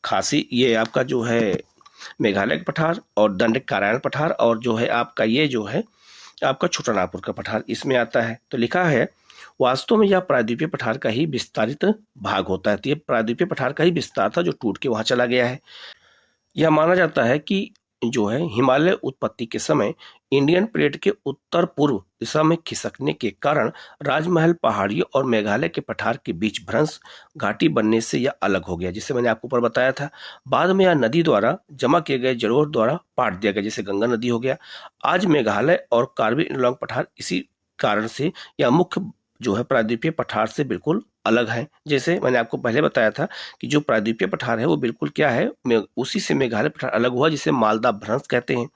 Speaker 2: खासी, ये आपका जो है मेघालय का पठार, और दंडकारण्य पठार, और जो है आपका ये जो है आपका छोटा नागपुर का पठार इसमें आता है। तो लिखा है वास्तव में यह प्रायद्वीपीय पठार का ही विस्तारित भाग होता है। तो ये प्रायद्वीपीय पठार का ही विस्तार था, जो टूट के वहां चला गया है। यह माना जाता है कि जो है हिमालय उत्पत्ति के समय इंडियन प्लेट के उत्तर पूर्व दिशा में खिसकने के कारण राजमहल पहाड़ियों और मेघालय के पठार के बीच भ्रंश घाटी बनने से यह अलग हो गया, जिसे मैंने आपको ऊपर बताया था। बाद में यह नदी द्वारा जमा किए गए जलोढ़ द्वारा पाट दिया गया, जैसे गंगा नदी हो गया। आज मेघालय और कार्बी एंगलोंग पठार इसी कारण से यह मुख्य जो है प्रायद्वीपीय पठार से बिल्कुल अलग है। जैसे मैंने आपको पहले बताया था कि जो प्रायद्वीपीय पठार है वो बिल्कुल क्या है, उसी से मेघालय पठार अलग हुआ, जिसे मालदा भ्रंश कहते हैं।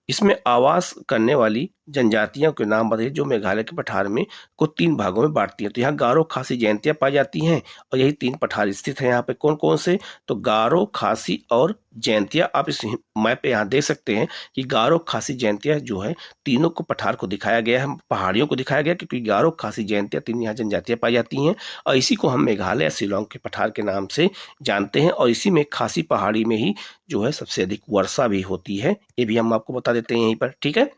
Speaker 2: इसमें आवास करने वाली जनजातियों के नाम बताइए, जो मेघालय के पठार में को 3 भागों में बांटती है। तो यहाँ गारो खासी जयंतियां पाई जाती हैं और यही 3 पठार स्थित हैं यहाँ पे। कौन कौन से? तो गारो, खासी और जयंतिया। आप इस मैप पे यहाँ देख सकते हैं कि गारो, खासी, जयंतिया जो है तीनों को पठार को दिखाया गया है, पहाड़ियों को दिखाया गया, क्योंकि गारो, खासी, जयंतिया 3 यहाँ जनजातियां पाई जाती हैं और इसी को हम मेघालय या शिलोंग के पठार के नाम से जानते हैं। और इसी में खासी पहाड़ी में ही जो है सबसे अधिक वर्षा भी होती है, ये भी हम आपको बता देते हैं यहीं पर। ठीक है।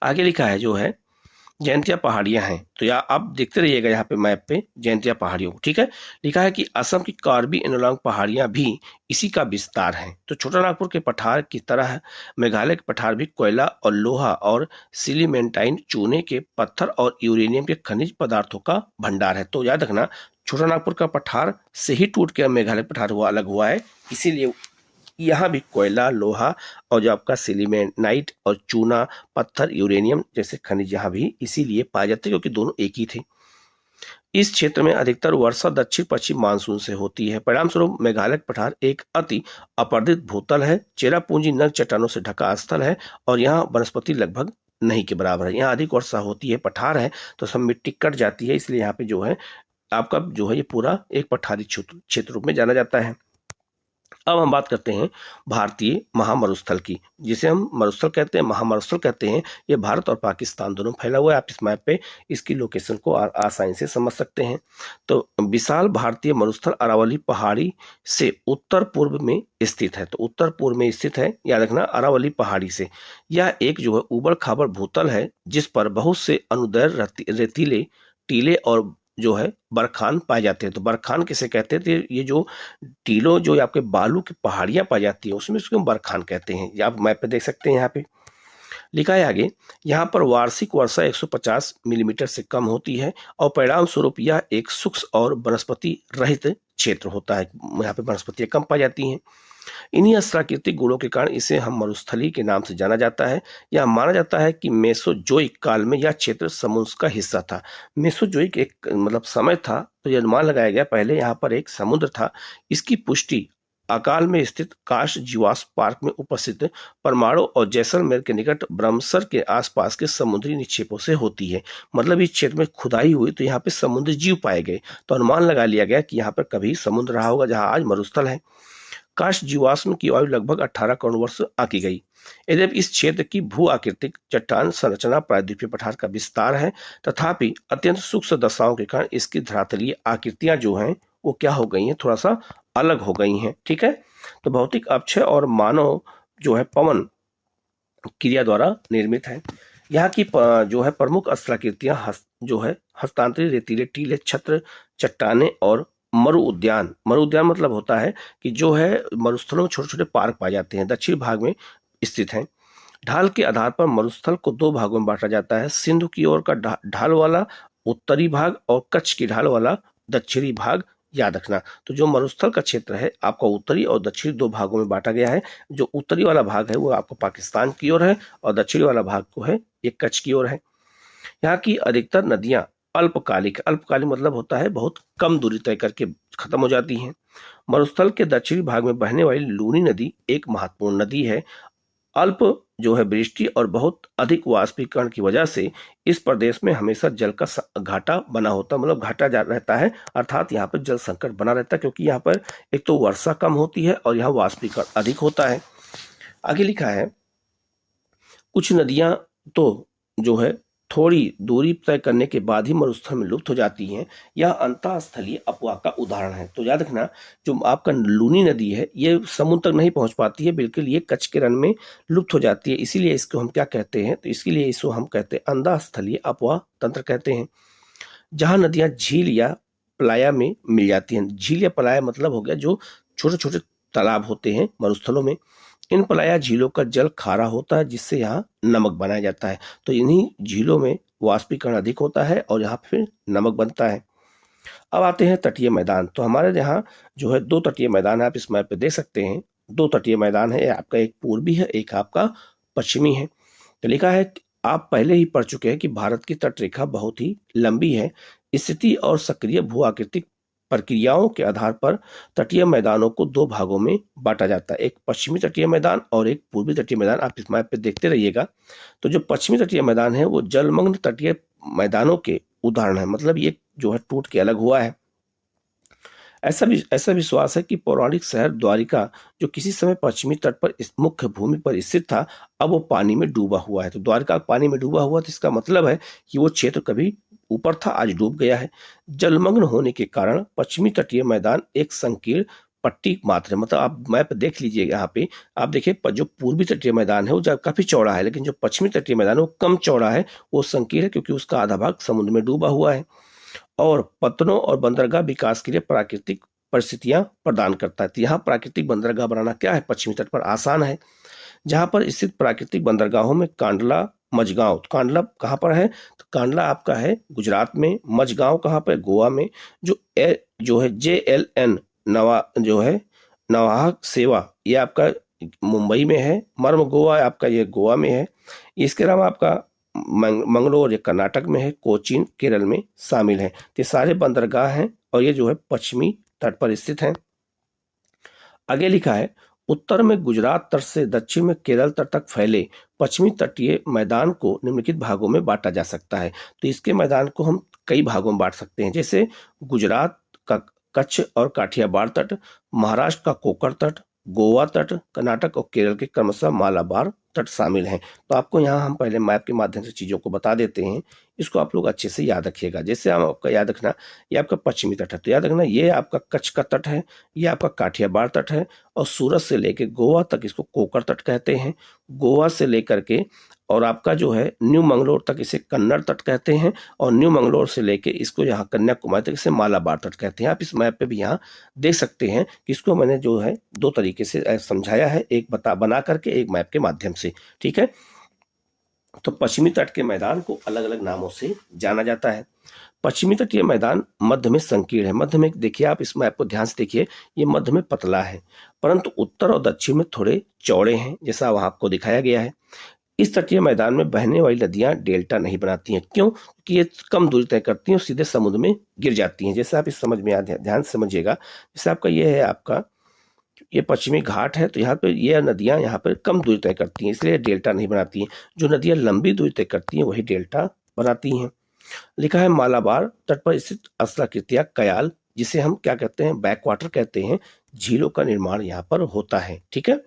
Speaker 2: आगे लिखा है जो है जयंतिया पहाड़ियां हैं। तो या आप देखते रहिएगा यहाँ पे मैप पे जयंतिया पहाड़ियों को, ठीक है। लिखा है कि असम की कार्बी एनोलॉन्ग पहाड़ियां भी इसी का विस्तार हैं। तो छोटा नागपुर के पठार की तरह मेघालय के पठार भी कोयला और लोहा और सिलीमेंटाइन चूने के पत्थर और यूरेनियम के खनिज पदार्थों का भंडार है। तो याद रखना, छोटा नागपुर का पठार से ही टूट के मेघालय पठार हुआ, अलग हुआ है, इसीलिए यहाँ भी कोयला, लोहा और जो आपका सिलीमेनाइट और चूना, पत्थर, यूरेनियम जैसे खनिज यहाँ भी इसीलिए पाए जाते हैं क्योंकि दोनों एक ही थे। इस क्षेत्र में अधिकतर वर्षा दक्षिण पश्चिम मानसून से होती है। परिणाम स्वरूप मेघालय पठार एक अति अपर्दित भूतल है, चेरापूंजी नग्न चट्टानों से ढका स्थल है और यहाँ वनस्पति लगभग नहीं के बराबर है। यहाँ अधिक वर्षा होती है, पठार है तो सब मिट्टी कट जाती है, इसलिए यहाँ पे जो है आपका जो है ये पूरा एक पठारी क्षेत्र रूप में जाना जाता है। अब हम बात करते हैं भारतीय महामरुस्थल की, जिसे हम मरुस्थल कहते हैं, महामरुस्थल कहते हैं। ये भारत और पाकिस्तान दोनों फैला हुआ है। आप इस मैप पे इसकी लोकेशन को आसानी से समझ सकते हैं। तो विशाल भारतीय मरुस्थल अरावली पहाड़ी से उत्तर पूर्व में स्थित है। तो उत्तर पूर्व में स्थित है, याद रखना, अरावली पहाड़ी से। यह एक जो है उबड़ खाबड़ भूतल है जिस पर बहुत से अनुदैर्घ्य रेतीले टीले और जो है बरखान पाए जाते हैं। तो बरखान किसे कहते थे? ये जो टीलों जो आपके बालू की पहाड़ियां पाई जाती है उसमें उसको हम बरखान कहते हैं। ये आप मैप पे देख सकते हैं। यहाँ पे लिखा है आगे, यहाँ पर वार्षिक वर्षा 150 मिलीमीटर से कम होती है और परिणाम स्वरूप यह एक शुष्क और वनस्पति रहित क्षेत्र होता है। यहाँ पे वनस्पतियां कम पाई जाती हैं। इन्हीं अस्त्राकृतिक गुणों के कारण इसे हम मरुस्थली के नाम से जाना जाता है। यह माना जाता है कि मेसोजोइक काल में यह क्षेत्र समुद्र का हिस्सा था। मेसोजोइक एक मतलब समय था, तो यह अनुमान लगाया गया पहले यहाँ पर एक समुद्र था। इसकी पुष्टि अकाल में स्थित काश जीवाश्म पार्क में उपस्थित परमाणु और जैसलमेर के निकट ब्रह्मसर के आसपास के समुद्री निक्षेपों से होती है। मतलब इस क्षेत्र में खुदाई हुई तो यहाँ पे समुद्री जीव पाए गए, तो अनुमान लगा लिया गया कि यहाँ पर कभी समुद्र रहा होगा जहाँ आज मरुस्थल है। काश जीवाश्म की आयु लगभग 18 करोड़ वर्ष आकी गई। यद्यपि इस क्षेत्र की भू आकृतिक चट्टान संरचना प्रायद्वीपीय पठार का विस्तार है, तथापि अत्यंत सूक्ष्म दशाओं के कारण इसकी धरातलीय आकृतियां जो हैं वो क्या हो गई हैं, थोड़ा सा अलग हो गई हैं। ठीक है, तो भौतिक अपक्षय और मानव जो है पवन क्रिया द्वारा निर्मित है। यहाँ की जो है प्रमुख अस्त्राकृतियां जो है हस्तांतरित रेतीले टीले, छत्र, चट्टाने और मरु उद्यान। मरु उद्यान मतलब होता है कि जो है मरुस्थलों में छोटे छोटे पार्क पाए जाते हैं, दक्षिण भाग में स्थित हैं। ढाल के आधार पर मरुस्थल को दो भागों में बांटा जाता है, सिंधु की ओर का ढाल वाला उत्तरी भाग और कच्छ की ढाल वाला दक्षिणी भाग। याद रखना, तो जो मरुस्थल का क्षेत्र है आपका उत्तरी और दक्षिणी दो भागों में बांटा गया है। जो उत्तरी वाला भाग है वो आपको पाकिस्तान की ओर है और दक्षिणी वाला भाग को है ये कच्छ की ओर है। यहाँ की अधिकतर नदियां अल्पकालिक, अल्पकालिक मतलब होता है बहुत कम दूरी तय करके खत्म हो जाती हैं। मरुस्थल के दक्षिणी भाग में बहने वाली लूनी नदी एक महत्वपूर्ण नदी है। अल्प जो है वृष्टि और बहुत अधिक वाष्पीकरण की वजह से इस प्रदेश में हमेशा जल का घाटा बना होता है, मतलब घाटा रहता है, अर्थात यहाँ पर जल संकट बना रहता है क्योंकि यहाँ पर एक तो वर्षा कम होती है और यहाँ वाष्पीकरण अधिक होता है। आगे लिखा है, कुछ नदियां तो जो है थोड़ी दूरी तय करने के बाद ही मरुस्थल में लुप्त हो जाती हैं। यह अंतःस्थलीय अपवाह का उदाहरण है। तो याद रखना, जो आपका लूनी नदी है ये समुद्र तक नहीं पहुंच पाती है, बिल्कुल ये कच्छ के रण में लुप्त हो जाती है। इसीलिए इसको हम क्या कहते हैं, तो इसके लिए इसको हम कहते हैं अंतःस्थलीय अपवाह तंत्र कहते हैं। जहां नदियां झील या पलाया में मिल जाती हैं। झील या पलाया मतलब हो गया जो छोटे छोटे तालाब होते हैं मरुस्थलों में। इन पलाया झीलों का जल खारा होता है जिससे यहाँ नमक बनाया जाता है। तो इन्हीं झीलों में वाष्पीकरण अधिक होता है और यहाँ फिर नमक बनता है। अब आते हैं तटीय मैदान। तो हमारे यहाँ जो है दो तटीय मैदान है, आप इस मैप पे देख सकते हैं। दो तटीय मैदान है, आपका एक पूर्वी है, एक आपका पश्चिमी है। तो लिखा है, आप पहले ही पढ़ चुके हैं कि भारत की तटरेखा बहुत ही लंबी है। स्थिति और सक्रिय भू आकृतिक प्रक्रियाओं के आधार पर तटीय मैदानों को दो भागों में बांटा जाता है, एक पश्चिमी तटीय मैदान और एक पूर्वी तटीय मैदान। आप इस मैप पे देखते रहिएगा। तो जो पश्चिमी तटीय मैदान है वो जलमग्न तटीय मैदानों के उदाहरण है, मतलब ये जो है टूट के अलग हुआ है। ऐसा विश्वास है कि पौराणिक शहर द्वारिका जो किसी समय पश्चिमी तट पर इस मुख्य भूमि पर स्थित था, अब वो पानी में डूबा हुआ है। तो द्वारिका पानी में डूबा हुआ, तो इसका मतलब है कि वो क्षेत्र कभी ऊपर था, आज डूब गया है। जलमग्न होने के कारण पश्चिमी तटीय मैदान एक संकीर्ण पट्टी मात्र है, मतलब आप मैप देख लीजिए यहाँ पे, आप देखिए जो पूर्वी तटीय मैदान है वो काफी चौड़ा है, लेकिन जो पश्चिमी तटीय मैदान है वो कम चौड़ा है, वो संकीर्ण है क्योंकि उसका आधा भाग समुद्र में डूबा हुआ है। और पत्तनों और बंदरगाह विकास के लिए प्राकृतिक परिस्थितियां प्रदान करता है। तो यहाँ प्राकृतिक बंदरगाह बनाना क्या है, पश्चिमी तट पर आसान है। जहां पर स्थित प्राकृतिक बंदरगाहों में कांडला, मझगांव, तो कांडला कहाँ पर है, तो कांडला आपका है गुजरात में, मझगांव कहाँ पर, गोवा में। जो है JLN नवा जो है नवाहक सेवा, ये आपका मुंबई में है। मर्म गोवा आपका ये गोवा में है। इसके अलावा आपका मंगलोर ये कर्नाटक में है। कोचीन केरल में शामिल है। तो ये सारे बंदरगाह हैं और ये जो है पश्चिमी तट पर स्थित हैं। आगे लिखा है, उत्तर में गुजरात तट से दक्षिण में केरल तट तक फैले पश्चिमी तटीय मैदान को निम्नलिखित भागों में बांटा जा सकता है। तो इसके मैदान को हम कई भागों में बांट सकते हैं, जैसे गुजरात का कच्छ और काठियावाड़ तट, महाराष्ट्र का कोकर तट, गोवा तट, कर्नाटक और केरल के क्रमशः मालाबार तट शामिल हैं। तो आपको यहाँ हम पहले मैप के माध्यम से चीजों को बता देते हैं, इसको आप लोग अच्छे से याद रखिएगा। जैसे हम आपका याद रखना, ये आपका पश्चिमी तट है, तो याद रखना ये आपका कच्छ का तट है, ये आपका काठियावाड़ तट है, और सूरत से लेकर गोवा तक इसको कोकर तट कहते हैं। गोवा से लेकर के और आपका जो है न्यू मंगलोर तक इसे कन्नड़ तट कहते हैं, और न्यू मंगलोर से लेके इसको यहाँ कन्याकुमारी तक इसे मालाबार तट कहते हैं। आप इस मैप पे भी यहाँ देख सकते हैं कि इसको मैंने जो है दो तरीके से समझाया है, एक बना करके, एक मैप के माध्यम से, ठीक है। तो पश्चिमी तट के मैदान को अलग अलग नामों से जाना जाता है। पश्चिमी तटीय मैदान मध्य में संकीर्ण है। मध्य में देखिए, आप इस मैप को ध्यान से देखिए, ये मध्य में पतला है, परंतु उत्तर और दक्षिण में थोड़े चौड़े हैं, जैसा वहां आपको दिखाया गया है। इस तटीय मैदान में बहने वाली नदियां डेल्टा नहीं बनाती हैं। क्यों? क्योंकि ये कम दूरी तय करती हैं और सीधे समुद्र में गिर जाती हैं। जैसे आप इस समझ में ध्यान से समझिएगा, जैसे आपका ये है, आपका ये पश्चिमी घाट है, तो यहाँ पे ये नदियां यहाँ पर कम दूरी तय करती हैं, इसलिए डेल्टा नहीं बनाती हैं। जो नदियां लंबी दूरी तय करती हैं वही डेल्टा बनाती हैं। लिखा है, मालाबार तट पर स्थित अस्त्राकृतिया कयाल, जिसे हम क्या कहते हैं, बैक वाटर कहते हैं, झीलों का निर्माण यहाँ पर होता है, ठीक है।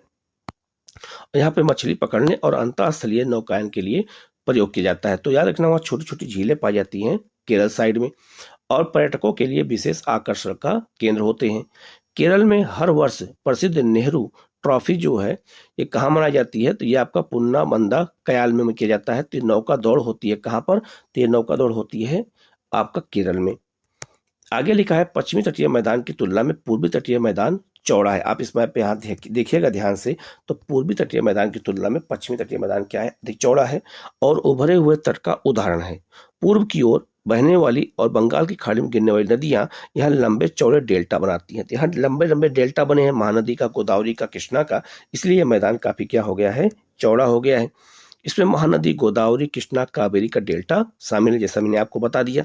Speaker 2: यहाँ पे मछली पकड़ने और अंतरस्थलीय नौकायन के लिए प्रयोग किया जाता है। तो याद रखना, वहाँ छोटी छोटी झीलें पाई जाती हैं केरल साइड में, और पर्यटकों के लिए विशेष आकर्षण का केंद्र होते हैं। केरल में हर वर्ष प्रसिद्ध नेहरू ट्रॉफी जो है ये कहाँ मनाई जाती है, तो ये आपका पुन्नामंदा कयाल में किया जाता है। तो नौका दौड़ होती है कहाँ पर, तो ये नौका दौड़ होती है आपका केरल में। आगे लिखा है, पश्चिमी तटीय मैदान की तुलना में पूर्वी तटीय मैदान चौड़ा है। आप इस मैप पे यहाँ देखिएगा ध्यान से, तो पूर्वी तटीय मैदान की तुलना में पश्चिमी तटीय मैदान क्या है, अधिक चौड़ा है और उभरे हुए तट का उदाहरण है। पूर्व की ओर बहने वाली और बंगाल की खाड़ी में गिरने वाली नदियां यहाँ लंबे चौड़े डेल्टा बनाती हैं। तो यहाँ लंबे लंबे डेल्टा बने हैं, महानदी का, गोदावरी का, कृष्णा का, इसलिए यह मैदान काफी क्या हो गया है, चौड़ा हो गया है। इसमें महानदी, गोदावरी, कृष्णा, कावेरी का डेल्टा शामिल है, जैसा मैंने आपको बता दिया।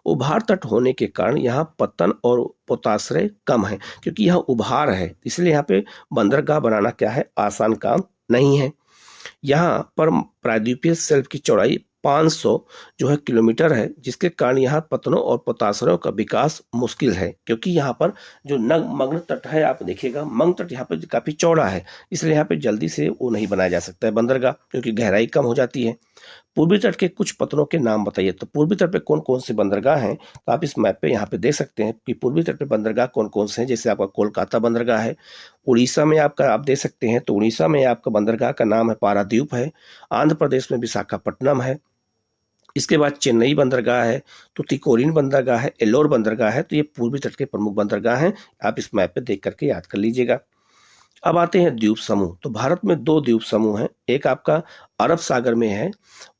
Speaker 2: उभार तट होने के कारण यहाँ पतन और पोताश्रय कम है, क्योंकि यहाँ उभार है, इसलिए यहाँ पे बंदरगाह बनाना क्या है, आसान काम नहीं है। यहाँ पर प्रायद्वीपीय शेल्फ की चौड़ाई 500 जो है किलोमीटर है, जिसके कारण यहाँ पतनों और पोताश्रयों का विकास मुश्किल है, क्योंकि यहाँ पर जो मग्न तट है, आप देखिएगा मग्न तट यहाँ पे काफी चौड़ा है, इसलिए यहाँ पे जल्दी से वो नहीं बनाया जा सकता है बंदरगाह, क्योंकि गहराई कम हो जाती है। पूर्वी तट के कुछ पत्तनों के नाम बताइए। तो पूर्वी तट पे कौन कौन से बंदरगाह हैं, तो आप इस मैप पे यहाँ पे देख सकते हैं कि पूर्वी तट पे बंदरगाह कौन कौन से हैं। जैसे आपका कोलकाता बंदरगाह है, उड़ीसा में आपका आप देख सकते हैं, तो उड़ीसा में आपका बंदरगाह का नाम है पारादीप है, आंध्र प्रदेश में विशाखापट्टनम है, इसके बाद चेन्नई बंदरगाह है, तुतीकोरिन बंदरगाह है, एल्लोर बंदरगाह है। तो ये पूर्वी तट के प्रमुख बंदरगाह हैं, आप इस मैप पे देख करके याद कर लीजिएगा। अब आते हैं द्वीप समूह। तो भारत में 2 द्वीप समूह हैं, एक आपका अरब सागर में है,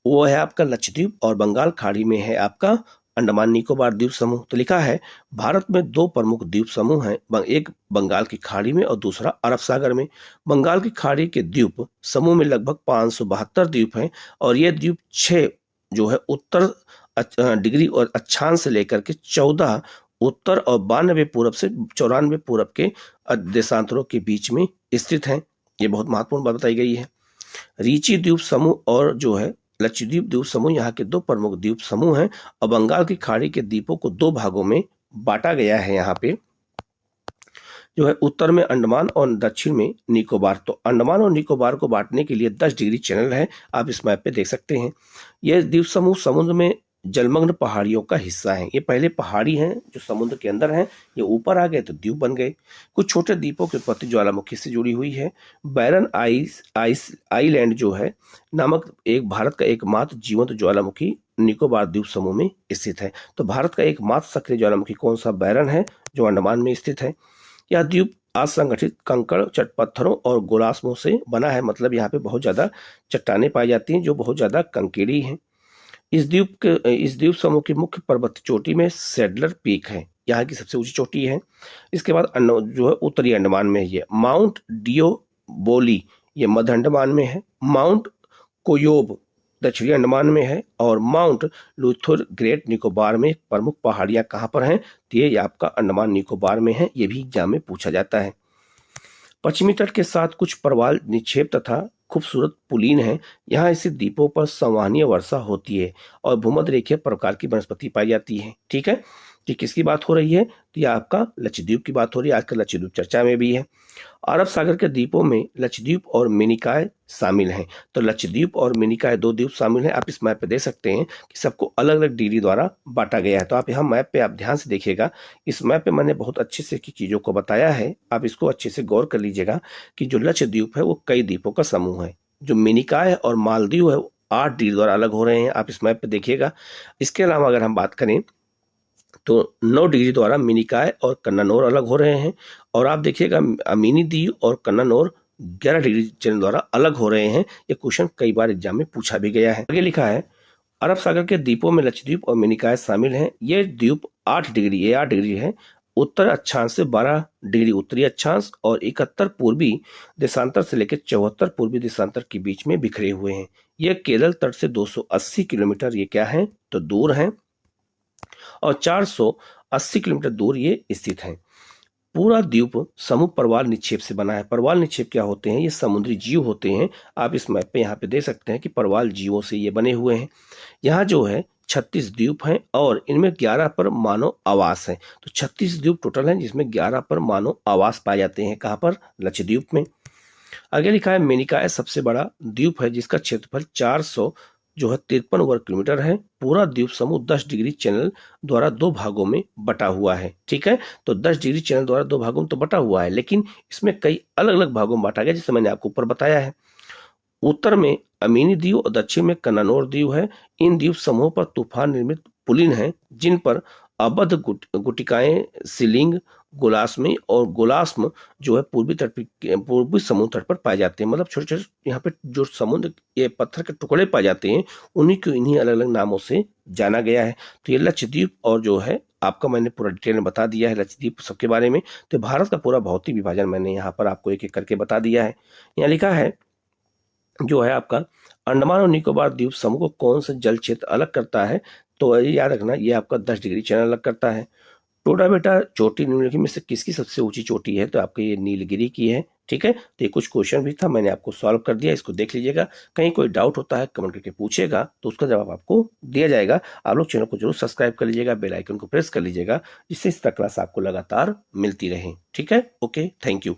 Speaker 2: वो है आपका लक्षद्वीप, और बंगाल खाड़ी में है आपका अंडमान निकोबार द्वीप समूह। तो लिखा है, भारत में 2 प्रमुख द्वीप समूह हैं, एक बंगाल की खाड़ी में और दूसरा अरब सागर में। बंगाल की खाड़ी के द्वीप समूह में लगभग 572 द्वीप हैं, और ये द्वीप 6 जो है उत्तर डिग्री और अक्षांश से लेकर के 14 उत्तर और 92 पूरब से 94 पूरब के देशांतरों के बीच में स्थित हैं। ये बहुत महत्वपूर्ण बात बताई गई है। रीची द्वीप समूह और जो है लक्षद्वीप द्वीप समूह यहाँ के 2 प्रमुख द्वीप समूह हैं, और बंगाल की खाड़ी के द्वीपों को 2 भागों में बांटा गया है। यहाँ पे जो है उत्तर में अंडमान और दक्षिण में निकोबार। तो अंडमान और निकोबार को बांटने के लिए 10 डिग्री चैनल है, आप इस मैप पे देख सकते हैं। यह द्वीप समूह समुद्र में जलमग्न पहाड़ियों का हिस्सा हैं। ये पहले पहाड़ी हैं जो समुद्र के अंदर हैं, ये ऊपर आ गए तो द्वीप बन गए। कुछ छोटे द्वीपों की उत्पत्ति ज्वालामुखी से जुड़ी हुई है। बैरन आइलैंड जो है नामक एक भारत का एकमात्र जीवंत ज्वालामुखी निकोबार द्वीप समूह में स्थित है। तो भारत का एकमात्र सक्रिय ज्वालामुखी कौन सा? बैरन है, जो अंडमान में स्थित है। यह द्वीप असंगठित कंकड़, पत्थरों और गोलास्मों से बना है, मतलब यहाँ पे बहुत ज्यादा चट्टानें पाई जाती हैं जो बहुत ज्यादा कंकेरी हैं। इस द्वीप समूह की मुख्य पर्वत चोटी में सैडलर पीक है, यहाँ की सबसे ऊंची चोटी है। इसके बाद जो है उत्तरी अंडमान में है ये माउंट डियोबोली, ये मध्य अंडमान में है। माउंट कोयोब दक्षिणी अंडमान में है। और माउंट लुथुर ग्रेट निकोबार में प्रमुख पहाड़ियां कहाँ पर हैं? तो ये आपका अंडमान निकोबार में है, ये भी एग्जाम में पूछा जाता है। पश्चिमी तट के साथ कुछ प्रवाल निक्षेप तथा खूबसूरत पुलीन है। यहाँ स्थित द्वीपों पर संवहनीय वर्षा होती है और भूमध्य रेखीय प्रकार की वनस्पति पाई जाती है। ठीक है, कि किसकी बात हो रही है? तो यह आपका लक्षद्वीप की बात हो रही है। आजकल लक्षद्वीप चर्चा में भी है। अरब सागर के द्वीपों में लक्षद्वीप और मिनिकॉय शामिल हैं। तो लक्षद्वीप और मिनिकॉय दो द्वीप शामिल हैं। आप इस मैप पे देख सकते हैं कि सबको अलग अलग डिग्री द्वारा बांटा गया है। तो आप यहाँ मैप पे आप ध्यान से देखिएगा, इस मैप पे मैंने बहुत अच्छे से की चीजों को बताया है। आप इसको अच्छे से गौर कर लीजिएगा कि जो लक्षद्वीप है वो कई द्वीपों का समूह है। जो मिनिकॉय और मालदीव है वो 8 डिग्री द्वारा अलग हो रहे हैं। आप इस मैप पे देखिएगा। इसके अलावा अगर हम बात करें तो 9 डिग्री द्वारा मिनिकॉय और कन्नानोर अलग हो रहे हैं। और आप देखिएगा अमीनी द्वीप और कन्नानोर 11 डिग्री चरण द्वारा अलग हो रहे हैं। ये क्वेश्चन कई बार एग्जाम में पूछा भी गया है। आगे लिखा है अरब सागर के द्वीपों में लक्षद्वीप और मिनिकॉय शामिल हैं। ये द्वीप 8 डिग्री है। उत्तर अक्षांश से 12 डिग्री उत्तरी अक्षांश और 71 पूर्वी देशांतर से लेकर 74 पूर्वी देशांतर के बीच में बिखरे हुए हैं। ये केरल तट से 280 किलोमीटर ये क्या है? तो दूर है और 480 किलोमीटर दूर ये स्थित है। पूरा द्वीप समूह प्रवाल निक्षेप से बना है। प्रवाल निक्षेप क्या होते हैं? ये समुद्री जीव होते हैं। आप इस मैप पे यहाँ पे देख सकते हैं कि प्रवाल जीवों से ये बने हुए हैं। यहाँ जो है 36 द्वीप हैं और इनमें 11 पर मानव आवास है। तो 36 द्वीप टोटल हैं जिसमें 11 पर मानव आवास पाए जाते हैं। कहाँ पर? लक्षद्वीप में। आगे लिखा है मेनिकॉय सबसे बड़ा द्वीप है जिसका क्षेत्रफल 400 जो है 53 वर्ग किलोमीटर है। पूरा द्वीप समूह 10 डिग्री चैनल द्वारा 2 भागों में बटा हुआ है। ठीक है, तो 10 डिग्री चैनल द्वारा 2 भागों में तो बटा हुआ है, लेकिन इसमें कई अलग अलग भागों में बांटा गया, जैसे मैंने आपको ऊपर बताया है। उत्तर में अमीनी द्वीप और दक्षिण में कन्नानोर द्वीप है। इन द्वीप समूहों पर तूफान निर्मित पुलिन है जिन पर अबद्ध गुटिकाएं सीलिंग गोलास्मी और गोलास्म जो है पूर्वी समुद्र तट पर पाए जाते हैं। मतलब छोटे छोटे यहाँ पे जो समुद्र ये पत्थर के टुकड़े पाए जाते हैं उन्हीं को इन्हीं अलग अलग नामों से जाना गया है। तो ये लक्षद्वीप और जो है आपका मैंने पूरा डिटेल में बता दिया है लक्षद्वीप सबके बारे में। तो भारत का पूरा भौतिक विभाजन मैंने यहाँ पर आपको एक एक करके बता दिया है। यहाँ लिखा है जो है आपका अंडमान और निकोबार द्वीप समूह को कौन सा जल क्षेत्र अलग करता है? तो ये याद रखना, ये आपका 10 डिग्री चैनल अलग करता है। टोटा बेटा चोटी निम्नलिखित में से किसकी सबसे ऊंची चोटी है? तो आपका ये नीलगिरी की है। ठीक है, तो ये कुछ क्वेश्चन भी था, मैंने आपको सॉल्व कर दिया, इसको देख लीजिएगा। कहीं कोई डाउट होता है कमेंट करके पूछेगा तो उसका जवाब आपको दिया जाएगा। आप लोग चैनल को जरूर सब्सक्राइब कर लीजिएगा, बेल आइकन को प्रेस कर लीजिएगा, जिससे इस तरह क्लास आपको लगातार मिलती रहे। ठीक है, ओके, थैंक यू।